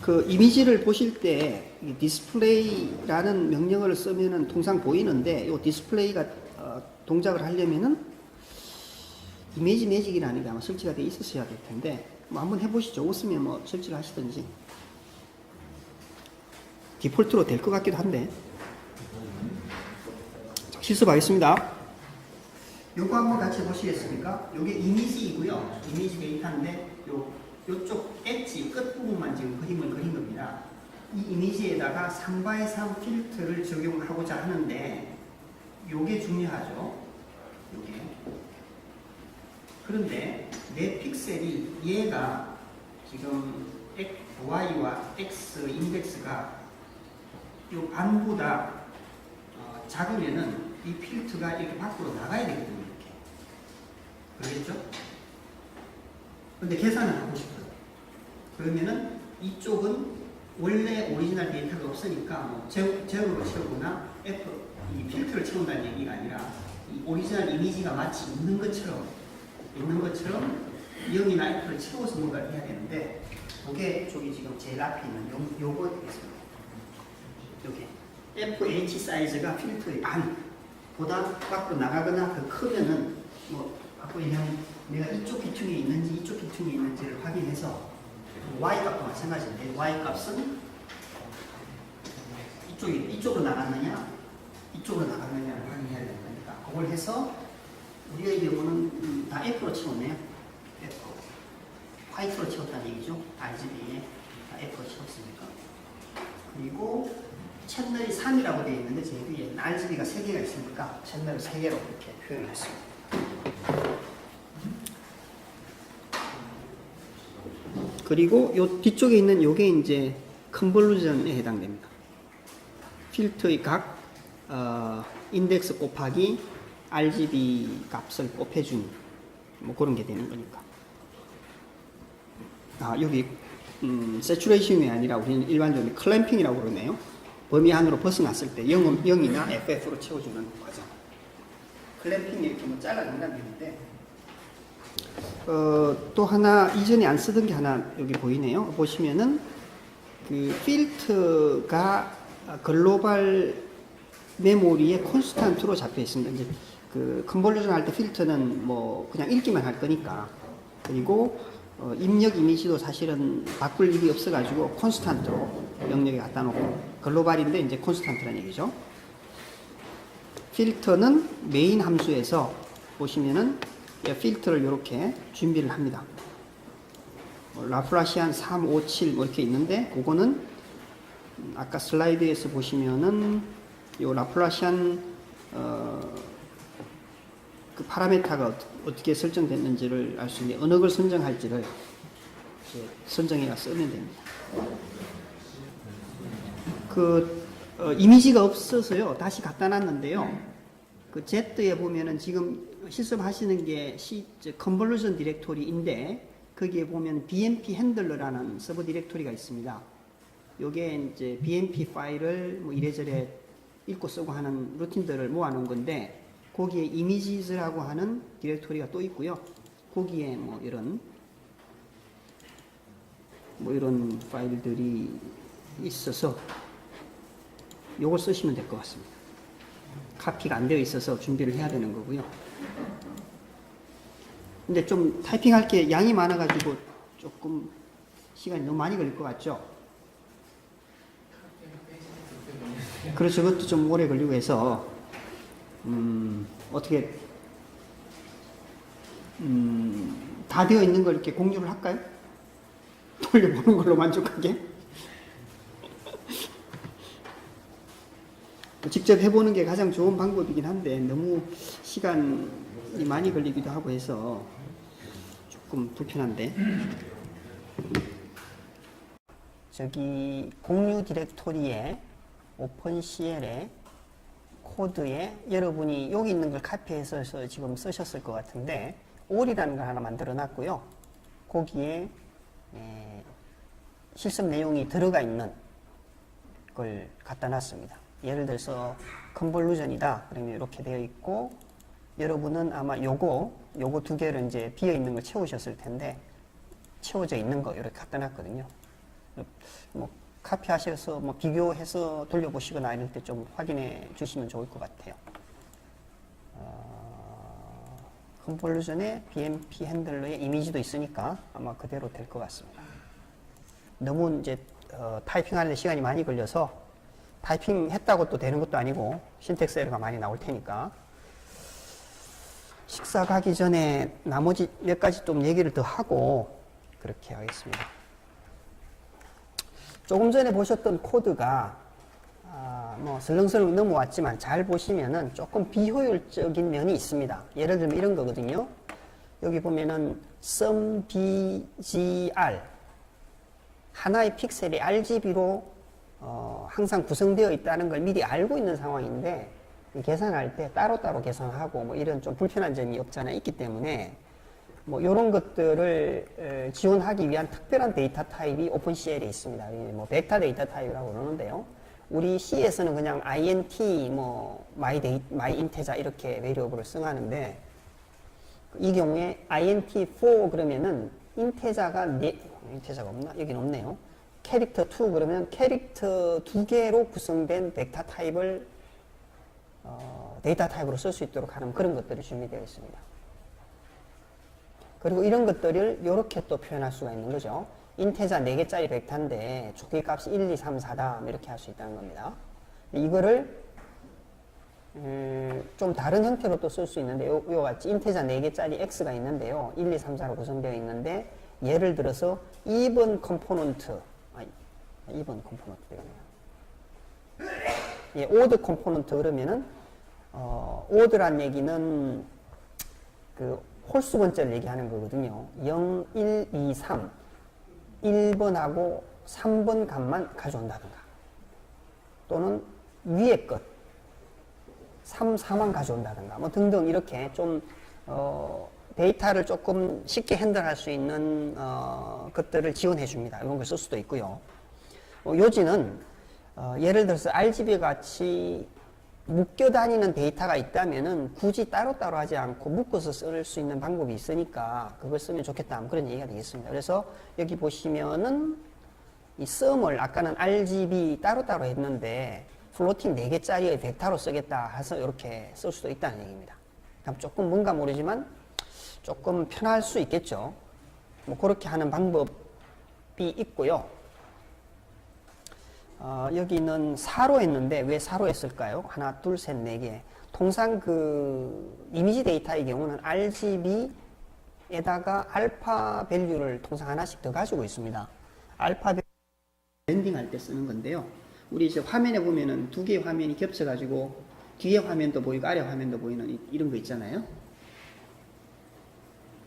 그 이미지를 보실 때 디스플레이라는 명령어를 쓰면은 통상 보이는데 이 디스플레이가 동작을 하려면은 이미지 매직이라는 게 아마 설치가 되어 있었어야 될 텐데 뭐 한번 해보시죠. 없으면 뭐 설치를 하시든지. 디폴트로 될 것 같기도 한데. 자, 실습하겠습니다. 요거 한번 같이 보시겠습니까? 요게 이미지이고요. 이미지 데이터인데 요쪽 엣지 끝부분만 지금 그림을 그린 겁니다. 이 이미지에다가 3x3 필터를 적용하고자 하는데 요게 중요하죠. 요게. 그런데 내 픽셀이 얘가 지금 Y와 X 인덱스가 요 반보다 작으면은 이 필터가 이렇게 밖으로 나가야 되거든요. 이렇게. 그러겠죠? 근데 계산을 하고 싶어요. 그러면은 이쪽은 원래 오리지널 데이터가 없으니까 뭐 제어로 채우거나 이 필터를 채운다는 얘기가 아니라 이 오리지널 이미지가 마치 있는 것처럼 0이나 F를 채워서 뭔가를 해야 되는데 그게 저기 지금 제일 앞에 있는 요거 되겠습니다. 요게 FH 사이즈가 필터의 반보다 밖으로 나가거나 더 크면은 뭐 갖고 있는 내가 이쪽 기퉁에 있는지 이쪽 기퉁에 있는지를 확인해서 Y 값도 마찬가지인데 Y 값은 이쪽으로 나갔느냐 이쪽으로 나갔느냐를 확인해야 되는 거니까 그걸 해서 우리의 경우는 다 F로 채웠네요. F. 화이트로 채웠다는 얘기죠. RGB에 다 F로 채웠으니까. 그리고 채널이 3이라고 되어 있는데 제 위에 RGB가 3개가 있으니까 채널을 3개로 이렇게 표현을 했습니다. 그리고 요 뒤쪽에 있는 요게 이제 컨볼루전에 해당됩니다. 필터의 각 인덱스 곱하기 RGB 값을 곱해준 뭐 그런 게 되는 거니까. 여기 세츄레이션이 아니라 우리는 일반적으로 클램핑이라고 그러네요. 범위 안으로 벗어났을 때 0이나 FF로 채워주는 과정. 클램핑이 이렇게 뭐 잘라낸다는 얘기인데 또 하나 이전에 안 쓰던 게 하나 여기 보이네요. 보시면은 그 필터가 글로벌 메모리에 콘스탄트로 잡혀 있습니다. 이제 그 컨볼루션 할 때 필터는 뭐 그냥 읽기만 할 거니까. 그리고 입력 이미지도 사실은 바꿀 일이 없어가지고 콘스탄트로 영역에 갖다 놓고 글로벌인데 이제 콘스탄트라는 얘기죠. 필터는 메인 함수에서 보시면은 필터를 이렇게 준비를 합니다. 라플라시안 3, 5, 7 뭐 이렇게 있는데 그거는 아까 슬라이드에서 보시면은 요 라플라시안 그 파라메타가 어떻게 설정됐는지를 알 수 있는 어느 걸 선정할지를 선정해가 쓰면 됩니다. 이미지가 없어서요 다시 갖다 놨는데요. 그 Z에 보면은 지금 실습하시는 게 컨볼루션 디렉토리인데 거기에 보면 BMP 핸들러라는 서버 디렉토리가 있습니다. 요게 이제 BMP 파일을 뭐 이래저래 읽고 쓰고 하는 루틴들을 모아놓은 건데 거기에 이미지즈라고 하는 디렉토리가 또 있고요. 거기에 뭐 이런 파일들이 있어서 요걸 쓰시면 될 것 같습니다. 카피가 안 되어 있어서 준비를 해야 되는 거고요. 근데 좀 타이핑할 게 양이 많아가지고 조금 시간이 너무 많이 걸릴 것 같죠? 그래서 저것도 좀 오래 걸리고 해서 어떻게 다 되어 있는 걸 이렇게 공유를 할까요? 돌려보는 걸로 만족하게? 직접 해보는 게 가장 좋은 방법이긴 한데 너무 시간이 많이 걸리기도 하고 해서 조금 불편한데 저기 공유 디렉토리에 오픈CL에 코드에 여러분이 여기 있는 걸 카피해서 지금 쓰셨을 것 같은데 all이라는 걸 하나 만들어 놨고요. 거기에 실습 내용이 들어가 있는 걸 갖다 놨습니다. 예를 들어서 컨볼루전이다 그러면 이렇게 되어 있고 여러분은 아마 요거 두 개를 이제 비어 있는 걸 채우셨을 텐데 채워져 있는 거 이렇게 갖다 놨거든요. 뭐 카피하셔서 뭐 비교해서 돌려보시거나 이럴 때 좀 확인해 주시면 좋을 것 같아요. 컨볼루전에 BMP 핸들러의 이미지도 있으니까 아마 그대로 될 것 같습니다. 너무 이제 타이핑하는데 시간이 많이 걸려서 타이핑 했다고 또 되는 것도 아니고 신텍스 에러가 많이 나올 테니까 식사 가기 전에 나머지 몇 가지 좀 얘기를 더 하고 그렇게 하겠습니다. 조금 전에 보셨던 코드가 뭐 슬렁슬렁 넘어왔지만 잘 보시면은 조금 비효율적인 면이 있습니다. 예를 들면 이런 거거든요. 여기 보면은 sum bgr 하나의 픽셀이 RGB로 항상 구성되어 있다는 걸 미리 알고 있는 상황인데 계산할 때 따로따로 계산하고 뭐 이런 좀 불편한 점이 없잖아 있기 때문에 뭐 이런 것들을 지원하기 위한 특별한 데이터 타입이 오픈CL에 있습니다. 뭐 벡터 데이터 타입이라고 그러는데요. 우리 C에서는 그냥 int 뭐 my integer 이렇게 베리어블을 쓰는데 이 경우에 int4 그러면은 인테자가 인테자가 없나? 여긴 없네요. 캐릭터 2 그러면 캐릭터 2개로 구성된 벡터 타입을 데이터 타입으로 쓸 수 있도록 하는 그런 것들이 준비되어 있습니다. 그리고 이런 것들을 이렇게 또 표현할 수가 있는 거죠. 인테자 4개짜리 벡터인데 조기 값이 1, 2, 3, 4다 이렇게 할 수 있다는 겁니다. 이거를 좀 다른 형태로 또 쓸 수 있는데 요 같이 인테자 4개짜리 x가 있는데요. 1, 2, 3, 4로 구성되어 있는데 예를 들어서 2번 컴포넌트 2번 컴포넌트 되겠네요. 예, 오드 컴포넌트 그러면은 오드란 얘기는 그 홀수 번째를 얘기하는 거거든요. 0, 1, 2, 3 1번하고 3번 값만 가져온다든가 또는 위에 것 3, 4만 가져온다든가 뭐 등등 이렇게 좀 데이터를 조금 쉽게 핸들할 수 있는 것들을 지원해 줍니다. 이런 걸 쓸 수도 있고요. 요지는 예를 들어서 RGB 같이 묶여 다니는 데이터가 있다면은 굳이 따로따로 하지 않고 묶어서 쓸 수 있는 방법이 있으니까 그걸 쓰면 좋겠다. 그런 얘기가 되겠습니다. 그래서 여기 보시면은 이 썸을 아까는 RGB 따로따로 했는데 플로팅 4개짜리의 벡터로 쓰겠다 해서 이렇게 쓸 수도 있다는 얘기입니다. 그럼 조금 뭔가 모르지만 조금 편할 수 있겠죠. 뭐 그렇게 하는 방법이 있고요. 여기는 4로 했는데 왜 4로 했을까요? 하나, 둘, 셋, 4개. 통상 그 이미지 데이터의 경우는 RGB에다가 알파 밸류를 통상 하나씩 더 가지고 있습니다. 알파 밸류 랜딩할 때 쓰는 건데요. 우리 이제 화면에 보면은 2개의 화면이 겹쳐가지고 뒤에 화면도 보이고 아래 화면도 보이는 이런 거 있잖아요.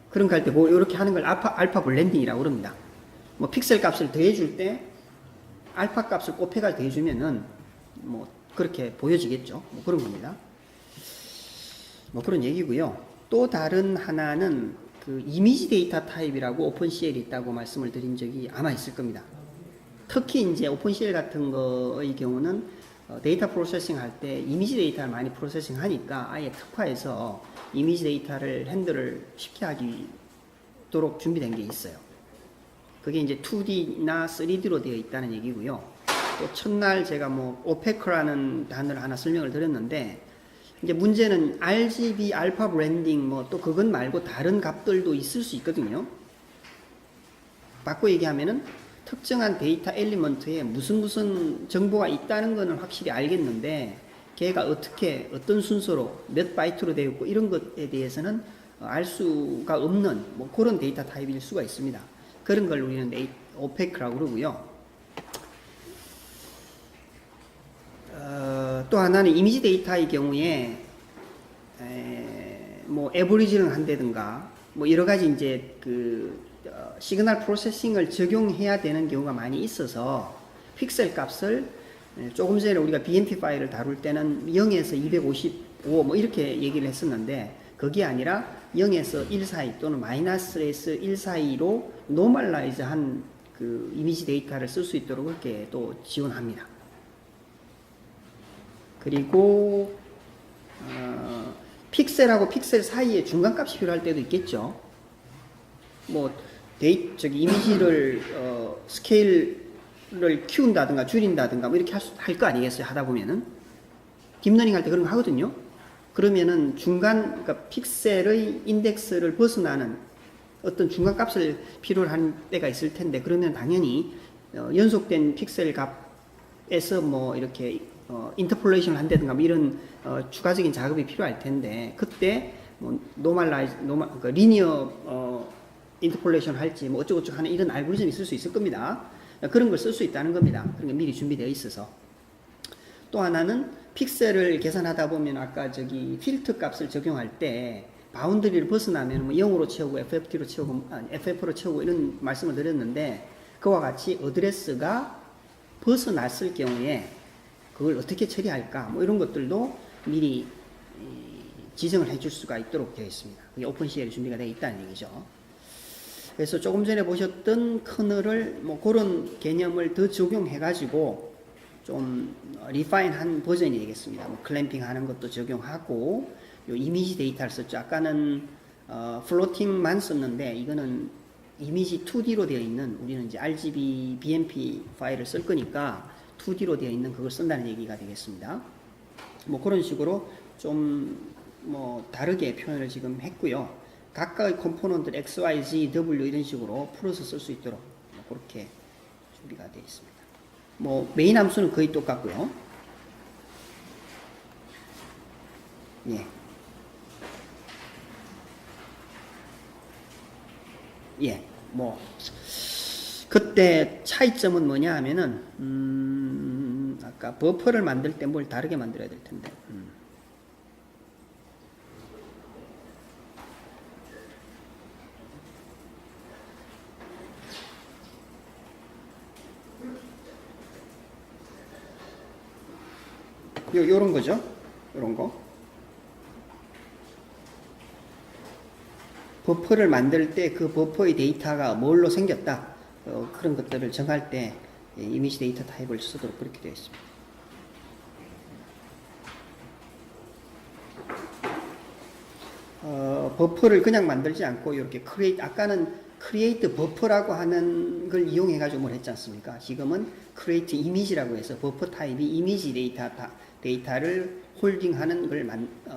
그런 거 할 때 뭐 이렇게 하는 걸 알파 블렌딩이라고 그럽니다. 뭐 픽셀 값을 더해줄 때 알파 값을 곱해가지고 더해주면은 뭐 그렇게 보여지겠죠. 뭐 그런 겁니다. 뭐 그런 얘기고요. 또 다른 하나는 그 이미지 데이터 타입이라고 오픈CL이 있다고 말씀을 드린 적이 아마 있을 겁니다. 특히 이제 오픈CL 같은 거의 경우는 데이터 프로세싱 할 때 이미지 데이터를 많이 프로세싱 하니까 아예 특화해서 이미지 데이터를 핸들을 쉽게 하도록 준비된 게 있어요. 그게 이제 2D나 3D로 되어 있다는 얘기고요. 또 첫날 제가 뭐 오페크라는 단어를 하나 설명을 드렸는데 이제 문제는 RGB 알파 브랜딩 뭐 또 그건 말고 다른 값들도 있을 수 있거든요. 바꿔 얘기하면은 특정한 데이터 엘리먼트에 무슨 정보가 있다는 거는 확실히 알겠는데 걔가 어떻게 어떤 순서로 몇 바이트로 되어 있고 이런 것에 대해서는 알 수가 없는 뭐 그런 데이터 타입일 수가 있습니다. 그런 걸 우리는 오페크라고 그러고요. 또 하나는 이미지 데이터의 경우에 뭐 에버리지를 한다든가 뭐 여러 가지 이제 그 시그널 프로세싱을 적용해야 되는 경우가 많이 있어서 픽셀 값을 조금 전에 우리가 BMP 파일을 다룰 때는 0에서 255 뭐 이렇게 얘기를 했었는데 그게 아니라 0에서 1 사이 또는 마이너스에서 1 사이로 노멀라이즈 한 그 이미지 데이터를 쓸 수 있도록 그렇게 또 지원합니다. 그리고 픽셀하고 픽셀 사이에 중간값이 필요할 때도 있겠죠. 뭐 이미지를 스케일을 키운다든가 줄인다든가 뭐 이렇게 할 거 아니겠어요. 하다 보면은 딥러닝 할 때 그런 거 하거든요. 그러면은 그러니까 픽셀의 인덱스를 벗어나는 어떤 중간 값을 필요로 하는 때가 있을 텐데 그러면 당연히 연속된 픽셀 값에서 뭐 이렇게 인터폴레이션을 한다든가 뭐 이런 추가적인 작업이 필요할 텐데 그때 뭐 그러니까 리니어 인터폴레이션 할지 뭐 어쩌고저쩌고 하는 이런 알고리즘이 있을 수 있을 겁니다. 그런 걸 쓸 수 있다는 겁니다. 그런 게 미리 준비되어 있어서. 또 하나는 픽셀을 계산하다 보면 아까 저기 필터 값을 적용할 때 바운더리를 벗어나면 뭐 0으로 채우고 FFT로 채우고 FF로 채우고 이런 말씀을 드렸는데 그와 같이 어드레스가 벗어났을 경우에 그걸 어떻게 처리할까 뭐 이런 것들도 미리 지정을 해줄 수가 있도록 되어 있습니다. 그게 오픈CL이 준비가 되어 있다는 얘기죠. 그래서 조금 전에 보셨던 커널을 뭐 그런 개념을 더 적용해 가지고 좀 리파인한 버전이 되겠습니다. 뭐 클램핑 하는 것도 적용하고 요 이미지 데이터를 썼죠. 아까는 플로팅만 썼는데 이거는 이미지 2D로 되어 있는 우리는 이제 RGB BMP 파일을 쓸 거니까 2D로 되어 있는 그걸 쓴다는 얘기가 되겠습니다. 뭐 그런 식으로 좀 뭐 다르게 표현을 지금 했고요. 각각의 컴포넌트를 X, Y, Z, W 이런 식으로 풀어서 쓸 수 있도록 뭐 그렇게 준비가 되어 있습니다. 뭐 메인 함수는 거의 똑같고요. 예. 예. 뭐 그때 차이점은 뭐냐 하면은 아까 버퍼를 만들 때 뭘 다르게 만들어야 될 텐데. 요런 거죠. 요런 거. 버퍼를 만들 때 그 버퍼의 데이터가 뭘로 생겼다. 그런 것들을 정할 때 이미지 데이터 타입을 쓰도록 그렇게 되어 있습니다. 버퍼를 그냥 만들지 않고 이렇게 create, 아까는 create 버퍼라고 하는 걸 이용해 가지고 뭘 했지 않습니까? 지금은 create image라고 해서 버퍼 타입이 이미지 데이터를 홀딩하는 걸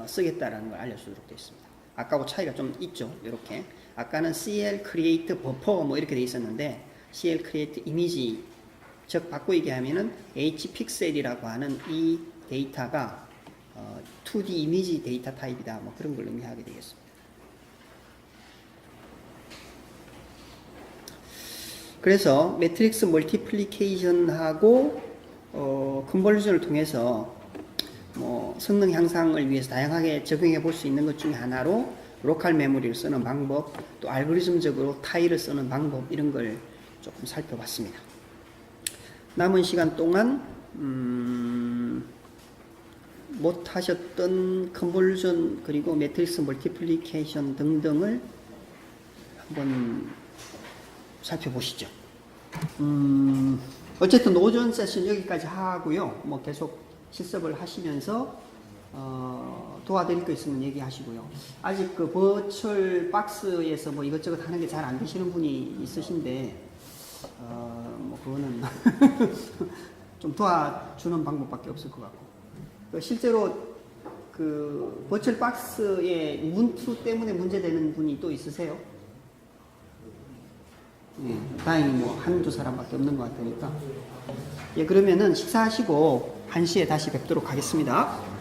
쓰겠다라는 걸 알려주도록 되어 있습니다. 아까하고 차이가 좀 있죠. 이렇게 아까는 CL create 버퍼 뭐 이렇게 돼 있었는데 CL create image, 즉 바꿔 얘기하면은 H 픽셀이라고 하는 이 데이터가 2D 이미지 데이터 타입이다. 뭐 그런 걸 의미하게 되겠습니다. 그래서 매트릭스 멀티플리케이션하고 컨버전을 통해서 뭐 성능 향상을 위해서 다양하게 적용해 볼 수 있는 것 중에 하나로 로컬 메모리를 쓰는 방법, 또 알고리즘적으로 타일을 쓰는 방법 이런 걸 조금 살펴봤습니다. 남은 시간 동안 못 하셨던 컨버전 그리고 매트릭스 멀티플리케이션 등등을 한번 살펴보시죠. 어쨌든 오전 세션 여기까지 하고요. 뭐 계속 실습을 하시면서 도와드릴 거 있으면 얘기하시고요. 아직 그 버추얼 박스에서 뭐 이것저것 하는 게 잘 안 되시는 분이 있으신데 뭐 그거는 좀 도와주는 방법밖에 없을 것 같고, 실제로 그 버추얼 박스의 우분투 때문에 문제되는 분이 또 있으세요? 예, 다행히 뭐 한두 사람밖에 없는 것 같으니까. 예, 그러면은 식사하시고 1시에 다시 뵙도록 하겠습니다.